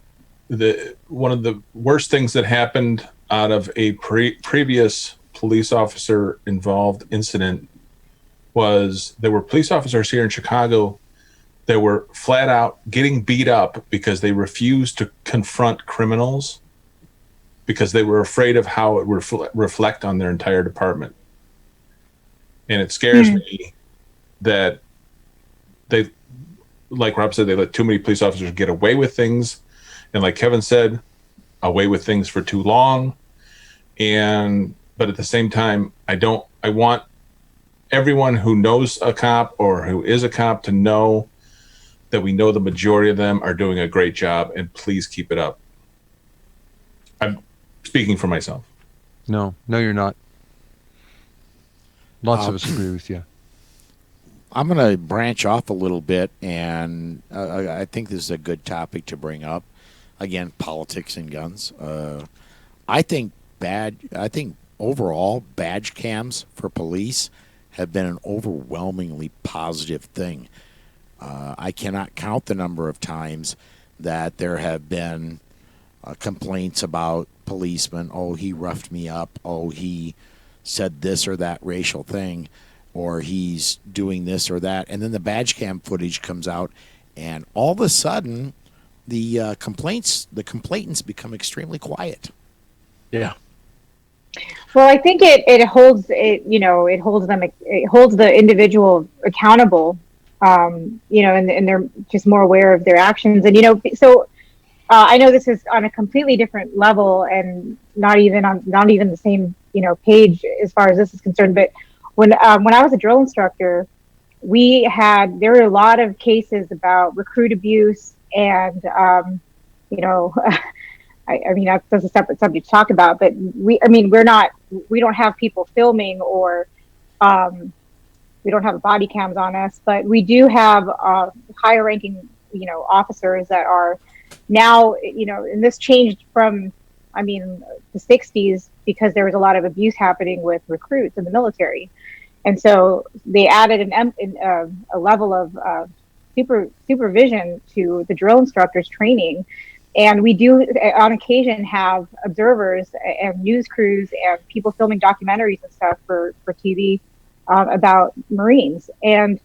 one of the worst things that happened out of a previous police officer involved incident was there were police officers here in Chicago that were flat out getting beat up because they refused to confront criminals because they were afraid of how it would reflect on their entire department. And it scares me that they, like Rob said, they let too many police officers get away with things. And like Kevin said, away with things for too long. But at the same time, I want everyone who knows a cop or who is a cop to know that we know the majority of them are doing a great job, and please keep it up. I'm speaking for myself. No, you're not. Lots of us agree with you. I'm going to branch off a little bit, and I think this is a good topic to bring up. Again, politics and guns. I think overall badge cams for police have been an overwhelmingly positive thing. I cannot count the number of times that there have been complaints about policemen. Oh, he roughed me up. Oh, he said this or that racial thing, or he's doing this or that. And then the badge cam footage comes out, and all of a sudden, the complainants become extremely quiet. Yeah. Well, I think it holds the individual accountable, and they're just more aware of their actions. And so I know this is on a completely different level and not even the same page as far as this is concerned. But when I was a drill instructor, there were a lot of cases about recruit abuse and I mean, that's a separate subject to talk about, but we don't have people filming or we don't have body cams on us, but we do have higher ranking, officers that are now, and this changed from, the 60s because there was a lot of abuse happening with recruits in the military. And so they added a level of supervision to the drill instructors training. And we do, on occasion, have observers and news crews and people filming documentaries and stuff for TV about Marines. And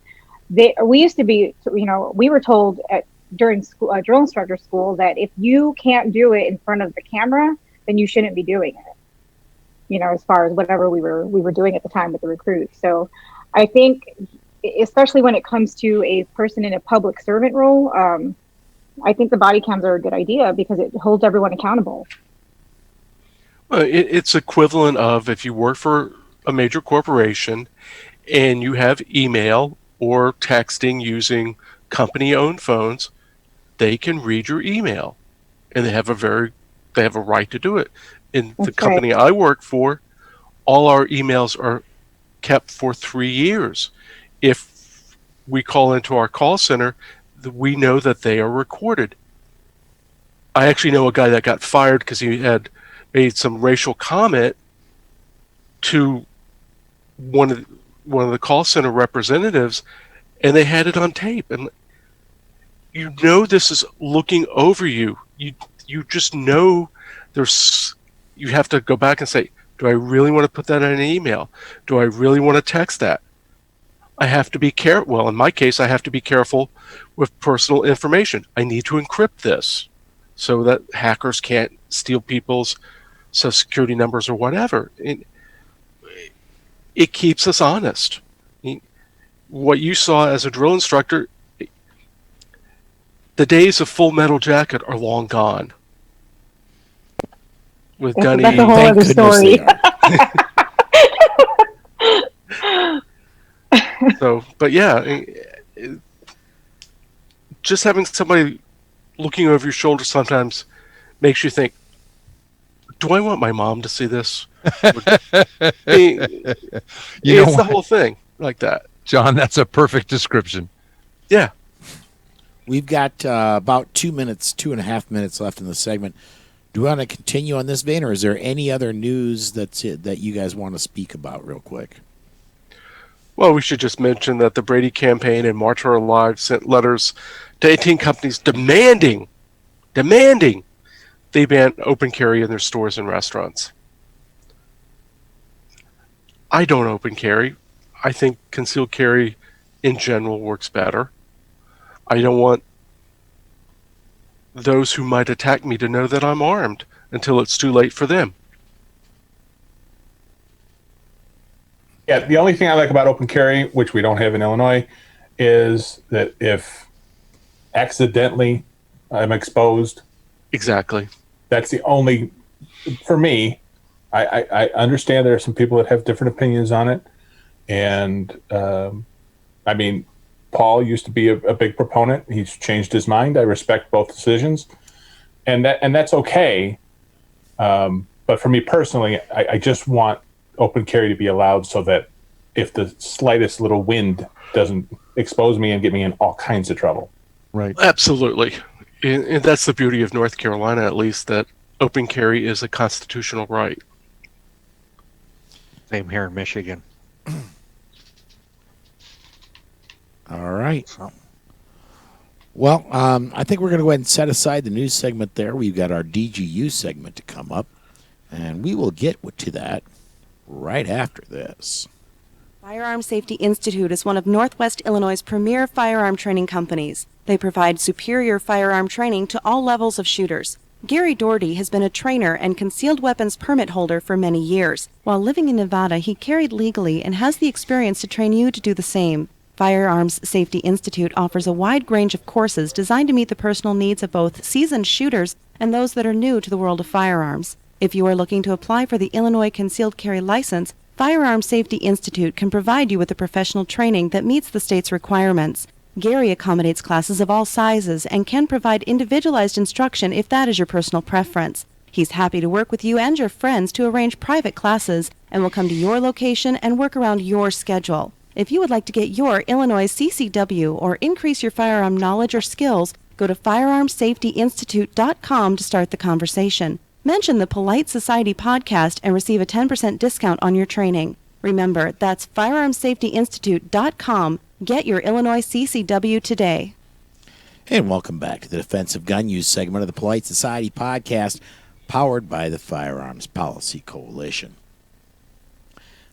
we used to be, we were told during school, drill instructor school, that if you can't do it in front of the camera, then you shouldn't be doing it. As far as whatever we were doing at the time with the recruits. So I think, especially when it comes to a person in a public servant role, I think the body cams are a good idea because it holds everyone accountable. Well, it's equivalent of if you work for a major corporation and you have email or texting using company-owned phones, they can read your email, and they have a right to do it. In the company I work for, all our emails are kept for 3 years. If we call into our call center, we know that they are recorded. I actually know a guy that got fired because he had made some racial comment to one of the call center representatives, and they had it on tape. And this is looking over you. You just know you have to go back and say, do I really want to put that in an email? Do I really want to text that? I have to be careful. Well, in my case, I have to be careful with personal information. I need to encrypt this so that hackers can't steal people's Social Security numbers or whatever. It keeps us honest. What you saw as a drill instructor, the days of Full Metal Jacket are long gone. With Gunny, that's a whole other story. So, but yeah, just having somebody looking over your shoulder sometimes makes you think, do I want my mom to see this? It's the whole thing like that. John, that's a perfect description. Yeah. We've got about 2.5 minutes left in the segment. Do we want to continue on this vein, or is there any other news that you guys want to speak about real quick? Well, we should just mention that the Brady campaign and March for Our Lives sent letters to 18 companies demanding they ban open carry in their stores and restaurants. I don't open carry. I think concealed carry in general works better. I don't want those who might attack me to know that I'm armed until it's too late for them. Yeah, the only thing I like about open carry, which we don't have in Illinois, is that if accidentally I'm exposed. Exactly. That's the only, for me, I understand there are some people that have different opinions on it. And I mean, Paul used to be a big proponent. He's changed his mind. I respect both decisions. And that's okay. But for me personally, I just want open carry to be allowed so that if the slightest little wind doesn't expose me and get me in all kinds of trouble. Right. Absolutely. And that's the beauty of North Carolina, at least, that open carry is a constitutional right. Same here in Michigan. All right. Well, I think we're going to go ahead and set aside the news segment there. We've got our DGU segment to come up, and we will get to that right after this. Firearm Safety Institute is one of Northwest Illinois' premier firearm training companies. They provide superior firearm training to all levels of shooters. Gary Doherty has been a trainer and concealed weapons permit holder for many years. While living in Nevada, he carried legally and has the experience to train you to do the same. Firearms Safety Institute offers a wide range of courses designed to meet the personal needs of both seasoned shooters and those that are new to the world of firearms. If you are looking to apply for the Illinois Concealed Carry License, Firearm Safety Institute can provide you with the professional training that meets the state's requirements. Gary accommodates classes of all sizes and can provide individualized instruction if that is your personal preference. He's happy to work with you and your friends to arrange private classes and will come to your location and work around your schedule. If you would like to get your Illinois CCW or increase your firearm knowledge or skills, go to firearmsafetyinstitute.com to start the conversation. Mention the Polite Society podcast and receive a 10% discount on your training. Remember, that's firearmsafetyinstitute.com. Get your Illinois CCW today. And welcome back to the Defensive Gun Use segment of the Polite Society podcast, powered by the Firearms Policy Coalition.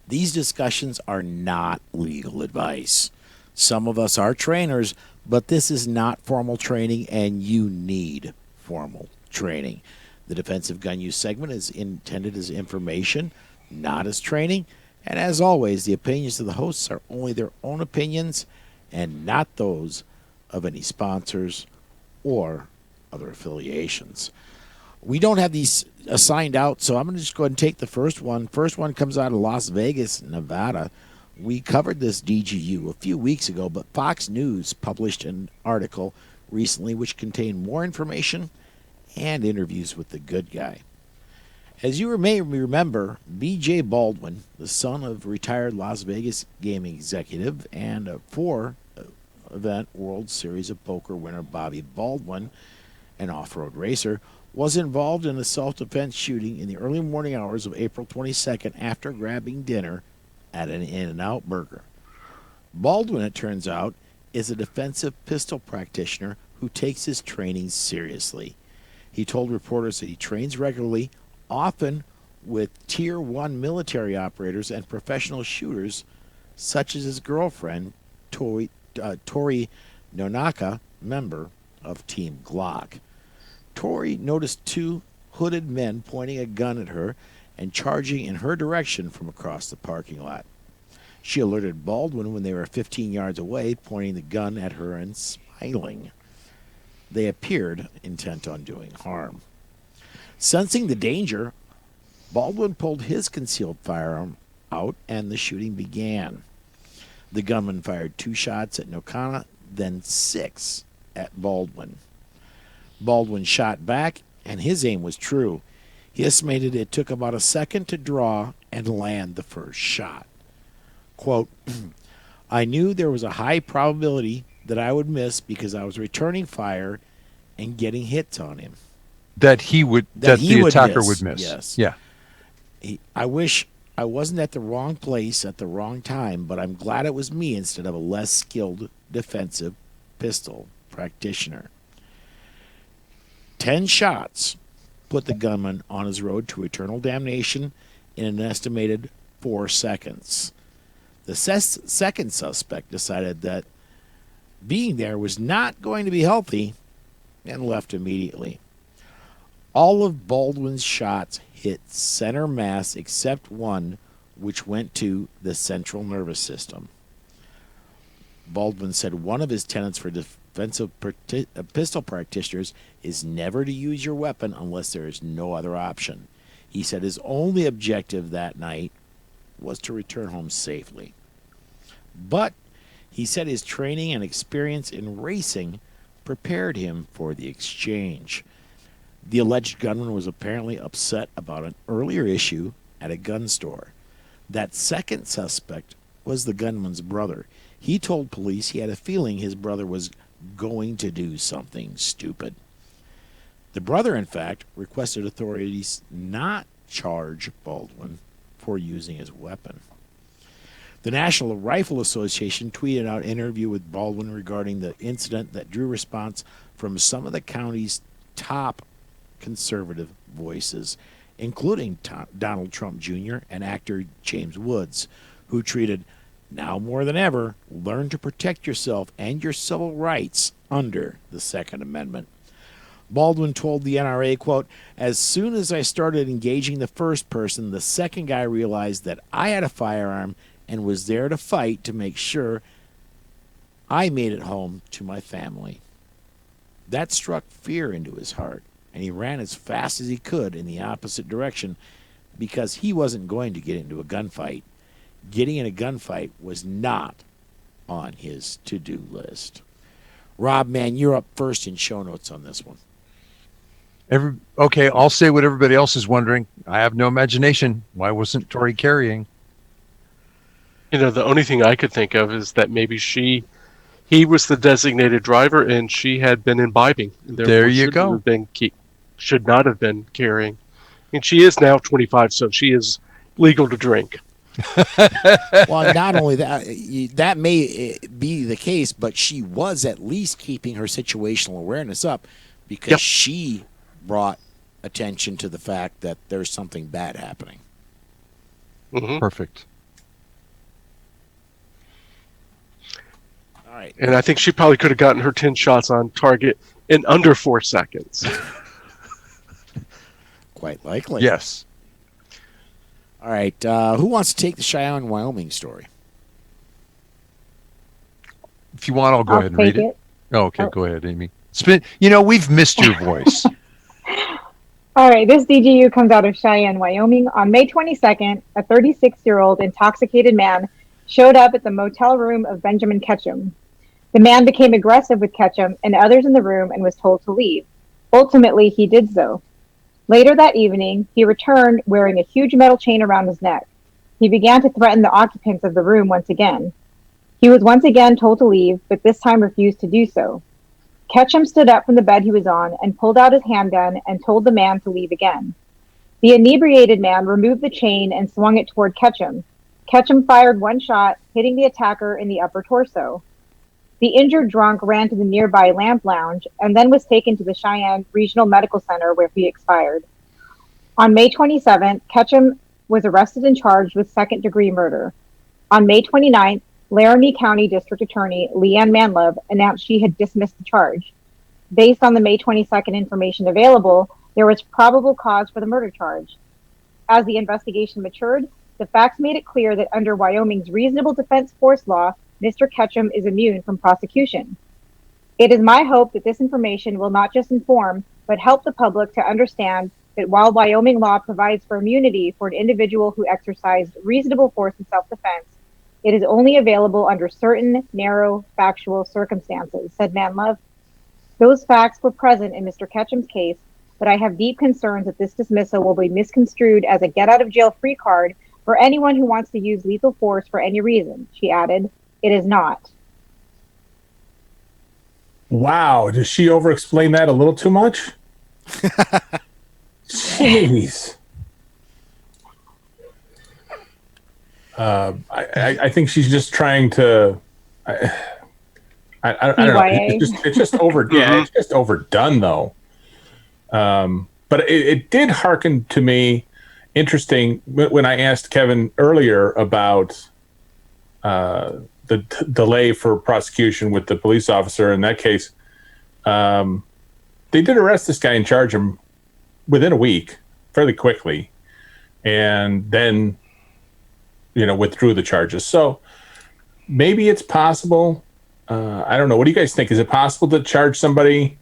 These discussions are not legal advice. Some of us are trainers, but this is not formal training, and you need formal training. The Defensive Gun Use segment is intended as information, not as training, and as always, the opinions of the hosts are only their own opinions and not those of any sponsors or other affiliations. We don't have these assigned out, so I'm going to just go ahead and take the first one. First one comes out of Las Vegas, Nevada. We covered this DGU a few weeks ago, but Fox News published an article recently which contained more information and interviews with the good guy. As you may remember, B.J. Baldwin, the son of retired Las Vegas gaming executive and a four-event World Series of Poker winner Bobby Baldwin, an off-road racer, was involved in a self-defense shooting in the early morning hours of April 22nd after grabbing dinner at an In-N-Out Burger. Baldwin, it turns out, is a defensive pistol practitioner who takes his training seriously. He told reporters that he trains regularly, often with Tier 1 military operators and professional shooters, such as his girlfriend, Tori Nonaka, member of Team Glock. Tori noticed two hooded men pointing a gun at her and charging in her direction from across the parking lot. She alerted Baldwin when they were 15 yards away, pointing the gun at her and smiling. They appeared intent on doing harm. Sensing the danger, Baldwin pulled his concealed firearm out and the shooting began. The gunman fired 2 shots at Nokana, then 6 at Baldwin. Baldwin shot back, and his aim was true. He estimated it took about a second to draw and land the first shot. Quote, I knew there was a high probability that I would miss because I was returning fire and getting hits on him. That the attacker would miss. Yes. Yeah. I wish I wasn't at the wrong place at the wrong time, but I'm glad it was me instead of a less skilled defensive pistol practitioner. 10 shots put the gunman on his road to eternal damnation in an estimated 4 seconds. The second suspect decided that being there was not going to be healthy and left immediately. All of Baldwin's shots hit center mass except one, which went to the central nervous system. Baldwin said one of his tenets for defensive pistol practitioners is never to use your weapon unless there is no other option. He said his only objective that night was to return home safely. But he said his training and experience in racing prepared him for the exchange. The alleged gunman was apparently upset about an earlier issue at a gun store. That second suspect was the gunman's brother. He told police he had a feeling his brother was going to do something stupid. The brother, in fact, requested authorities not charge Baldwin for using his weapon. The National Rifle Association tweeted out an interview with Baldwin regarding the incident that drew response from some of the county's top conservative voices, including Donald Trump Jr. and actor James Woods, who tweeted, "Now more than ever, learn to protect yourself and your civil rights under the Second Amendment." Baldwin told the NRA, quote, "As soon as I started engaging the first person, the second guy realized that I had a firearm and was there to fight to make sure I made it home to my family." That struck fear into his heart, and he ran as fast as he could in the opposite direction because he wasn't going to get into a gunfight. Getting in a gunfight was not on his to-do list. Rob, man, you're up first in show notes on this one. Okay, I'll say what everybody else is wondering. I have no imagination. Why wasn't Tori carrying? You know, the only thing I could think of is that maybe he was the designated driver and she had been imbibing. There you go. Should not have been carrying. And she is now 25, so she is legal to drink. Well, not only that, that may be the case, but she was at least keeping her situational awareness up because Yep. she brought attention to the fact that there's something bad happening. Mhm. Perfect. All right. And I think she probably could have gotten her 10 shots on target in under 4 seconds. Quite likely. Yes. All right. Who wants to take the Cheyenne, Wyoming story? If you want, I'll go I'll ahead and take read it. it. Oh, okay, Oh. go ahead, Amy. It's been, we've missed your voice. All right, this DGU comes out of Cheyenne, Wyoming. On May 22nd, a 36-year-old intoxicated man showed up at the motel room of Benjamin Ketchum. The man became aggressive with Ketchum and others in the room and was told to leave. Ultimately, he did so. Later that evening, he returned wearing a huge metal chain around his neck. He began to threaten the occupants of the room once again. He was once again told to leave, but this time refused to do so. Ketchum stood up from the bed he was on and pulled out his handgun and told the man to leave again. The inebriated man removed the chain and swung it toward Ketchum. Ketchum fired one shot, hitting the attacker in the upper torso. The injured drunk ran to the nearby Lamp Lounge and then was taken to the Cheyenne Regional Medical Center where he expired. On May 27th, Ketchum was arrested and charged with second-degree murder. On May 29th, Laramie County District Attorney Leanne Manlove announced she had dismissed the charge. Based on the May 22nd information available, there was probable cause for the murder charge. As the investigation matured, the facts made it clear that under Wyoming's reasonable defense force law, Mr. Ketchum is immune from prosecution. It is my hope that this information will not just inform, but help the public to understand that while Wyoming law provides for immunity for an individual who exercised reasonable force in self-defense, it is only available under certain narrow factual circumstances, said Manlove. Those facts were present in Mr. Ketchum's case, but I have deep concerns that this dismissal will be misconstrued as a get-out-of-jail-free card for anyone who wants to use lethal force for any reason, she added. It is not. Wow, does she over-explain that a little too much? Jeez. I think she's just trying to. I don't know. It's just over. Yeah, it's just overdone though. But it did hearken to me. Interesting when I asked Kevin earlier about the delay for prosecution with the police officer in that case. They did arrest this guy and charge him within a week, fairly quickly, and then withdrew the charges. So maybe it's possible. I don't know. What do you guys think? Is it possible to charge somebody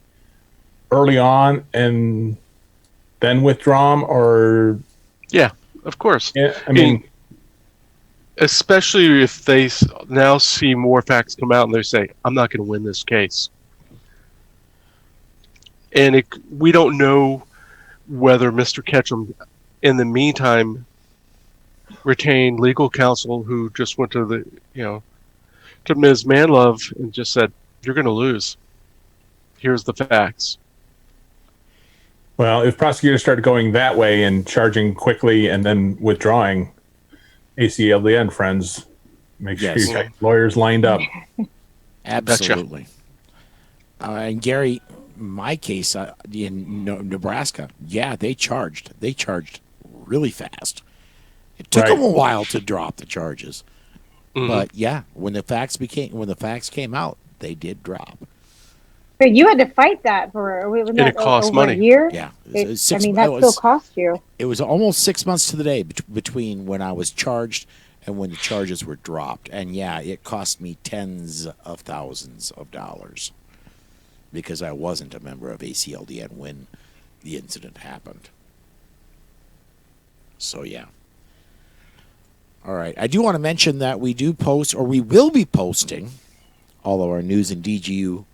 early on and then withdraw them, or? Yeah, of course. Yeah, I mean, especially if they now see more facts come out and they say, I'm not going to win this case. And we don't know whether Mr. Ketchum, in the meantime, retained legal counsel who just went to to Ms. Manlove and just said, you're going to lose. Here's the facts. Well, if prosecutors started going that way and charging quickly and then withdrawing, ACLDN friends, make sure you got lawyers lined up. Absolutely. And Gary, my case in Nebraska, they charged really fast. It took them a while to drop the charges, but when the facts came out, they did drop. But you had to fight that it cost over money. a year. Yeah, that still cost you. It was almost 6 months to the day between when I was charged and when the charges were dropped, and it cost me tens of thousands of dollars because I wasn't a member of ACLDN when the incident happened. So all right. I do want to mention that we do post, or we will be posting, all of our news and DGU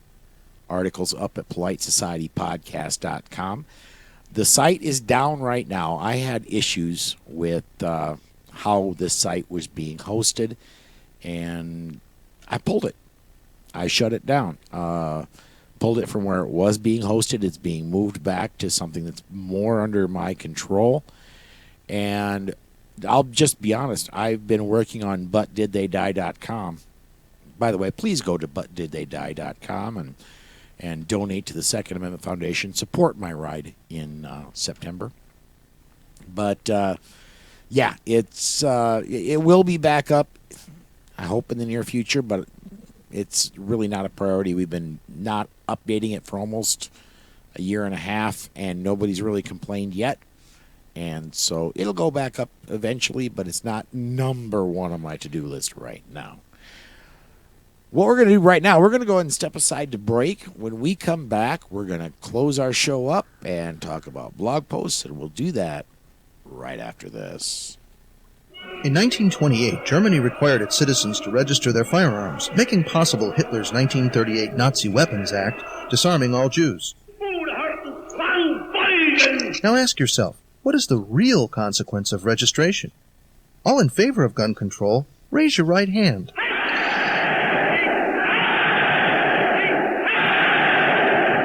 articles up at PoliteSocietyPodcast.com. The site is down right now. I had issues with how the site was being hosted, and I pulled it. I shut it down. Pulled it from where it was being hosted. It's being moved back to something that's more under my control. And I'll just be honest. I've been working on butdidtheydie.com. By the way, please go to butdidtheydie.com and donate to the Second Amendment Foundation. Support my ride in September. But yeah, it will be back up, I hope, in the near future, but it's really not a priority. We've been not updating it for almost a year and a half, and nobody's really complained yet. And so it'll go back up eventually, but it's not number one on my to-do list right now. What we're going to do right now, we're going to go ahead and step aside to break. When we come back, we're going to close our show up and talk about blog posts, and we'll do that right after this. In 1928, Germany required its citizens to register their firearms, making possible Hitler's 1938 Nazi Weapons Act, disarming all Jews. Now ask yourself, what is the real consequence of registration? All in favor of gun control, raise your right hand.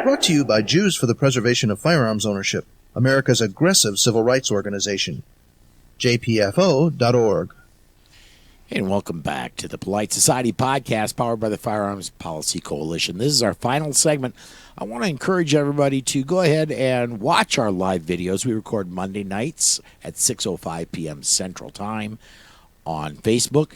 Brought to you by Jews for the Preservation of Firearms Ownership, America's aggressive civil rights organization. jpfo.org. And welcome back to the Polite Society podcast powered by the Firearms Policy Coalition. This is our final segment. I want to encourage everybody to go ahead and watch our live videos. We record Monday nights at 6:05 p.m. Central Time on Facebook.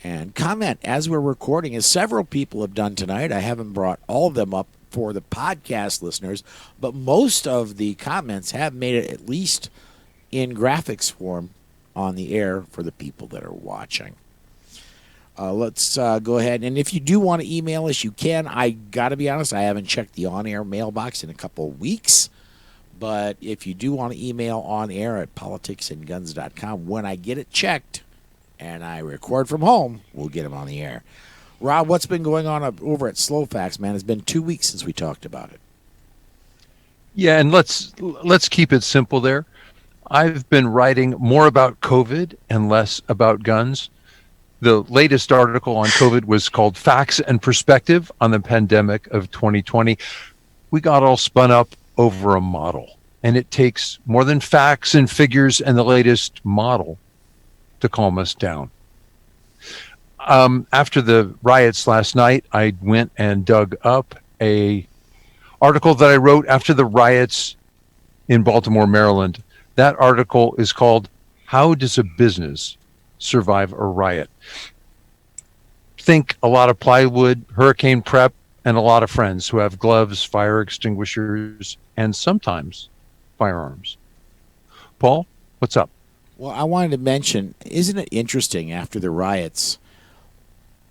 And comment as we're recording, as several people have done tonight. I haven't brought all of them up for the podcast listeners, but most of the comments have made it at least in graphics form on the air for the people that are watching. Let's go ahead. And if you do want to email us, you can. I got to be honest, I haven't checked the on-air mailbox in a couple of weeks. But if you do want to email on air at politicsandguns.com, when I get it checked and I record from home, we'll get them on the air. Rob, what's been going on over at Slowfax, man? It's been 2 weeks since we talked about it. Yeah, and let's keep it simple there. I've been writing more about COVID and less about guns. The latest article on COVID was called Facts and Perspective on the Pandemic of 2020. We got all spun up over a model, and it takes more than facts and figures and the latest model to calm us down. After the riots last night, I went and dug up a article that I wrote after the riots in Baltimore, Maryland. That article is called How Does a Business Survive a Riot? Think a lot of plywood, hurricane prep, and a lot of friends who have gloves, fire extinguishers, and sometimes firearms. Paul, what's up? Well, I wanted to mention, isn't it interesting after the riots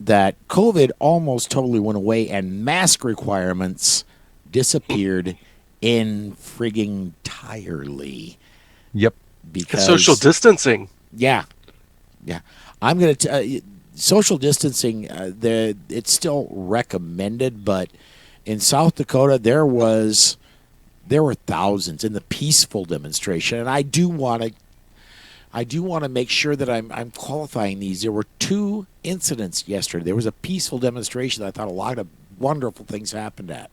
that COVID almost totally went away and mask requirements disappeared in frigging entirely? Yep. Because social distancing. Yeah. I'm going to tell you, social distancing, it's still recommended, but in South Dakota, there were thousands in the peaceful demonstration, and I do want to make sure that I'm qualifying these. There were 2 incidents yesterday. There was a peaceful demonstration that I thought a lot of wonderful things happened at.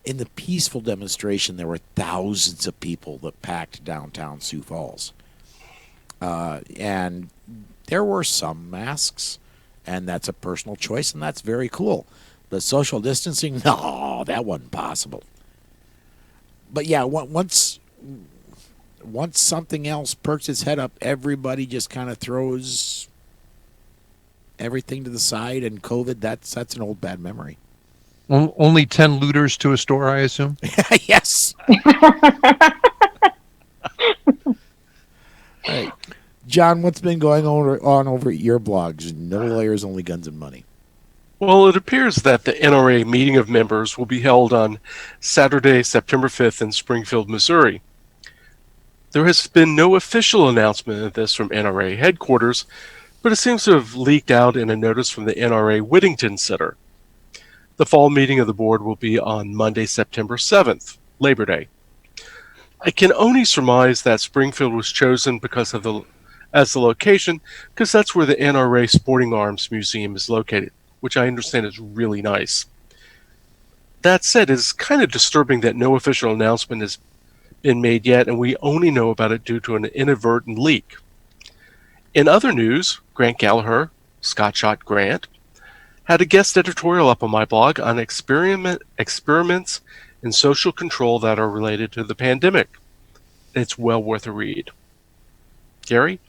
In the peaceful demonstration, there were thousands of people that packed downtown Sioux Falls. And there were some masks, and that's a personal choice, and that's very cool. But social distancing, no, that wasn't possible. But yeah, once something else perks its head up, everybody just kind of throws everything to the side, and COVID, that's an old bad memory. Only 10 looters to a store, I assume? Yes. Right. John, what's been going on over at your blogs? No Layers, Only Guns and Money. Well, it appears that the NRA meeting of members will be held on Saturday, September 5th in Springfield, Missouri. There has been no official announcement of this from NRA headquarters, but it seems to have leaked out in a notice from the NRA Whittington Center. The fall meeting of the board will be on Monday, September 7th, Labor Day. I can only surmise that Springfield was chosen as the location because that's where the NRA Sporting Arms Museum is located, which I understand is really nice. That said, it's kind of disturbing that no official announcement has been made yet, and we only know about it due to an inadvertent leak. In other news, Grant Gallagher, Scott Shot Grant, had a guest editorial up on my blog on experiments in social control that are related to the pandemic. It's well worth a read. Gary?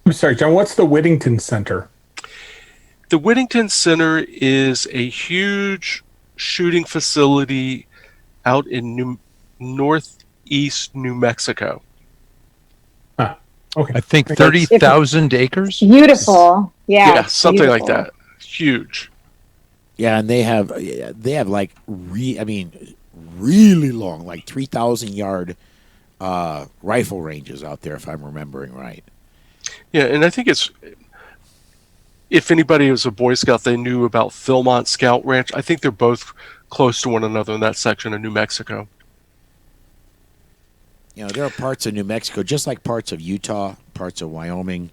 I'm sorry, John, what's the Whittington Center? The Whittington Center is a huge shooting facility out in northeast New Mexico. Okay. I think 30,000 acres. Beautiful. Yeah. Something like beautiful. that. Huge. Yeah, and they have like really long, like 3,000-yard rifle ranges out there, if I'm remembering right. Yeah, and I think if anybody was a Boy Scout, they knew about Philmont Scout Ranch. I think they're both close to one another in that section of New Mexico. You know, there are parts of New Mexico, just like parts of Utah, parts of Wyoming.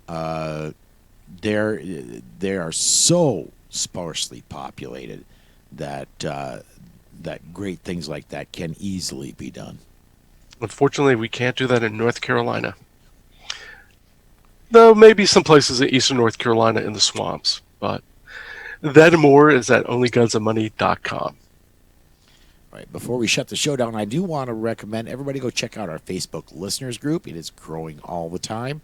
They are so sparsely populated that great things like that can easily be done. Unfortunately, we can't do that in North Carolina. Though maybe some places in eastern North Carolina in the swamps. But that and more is at onlygunsandmoney.com. All right, before we shut the show down, I do want to recommend everybody go check out our Facebook listeners group. It is growing all the time.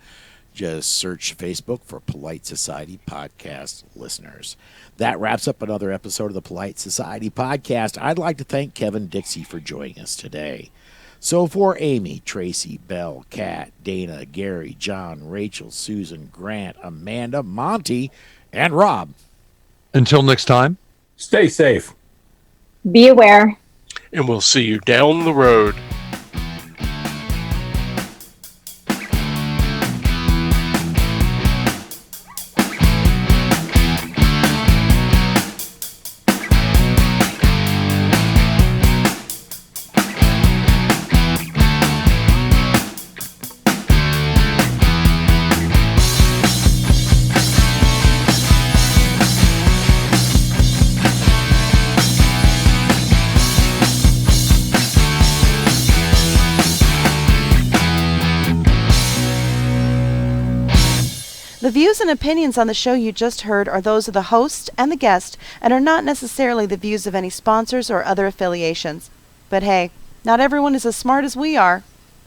Just search Facebook for Polite Society Podcast Listeners. That wraps up another episode of the Polite Society Podcast. I'd like to thank Kevin Dixie for joining us today. So for Amy, Tracy, Belle, Kat, Dana, Gary, John, Rachel, Susan, Grant, Amanda, Monty, and Rob. Until next time, Stay safe. Be aware. And we'll see you down the road. The views and opinions on the show you just heard are those of the host and the guest and are not necessarily the views of any sponsors or other affiliations. But hey, not everyone is as smart as we are.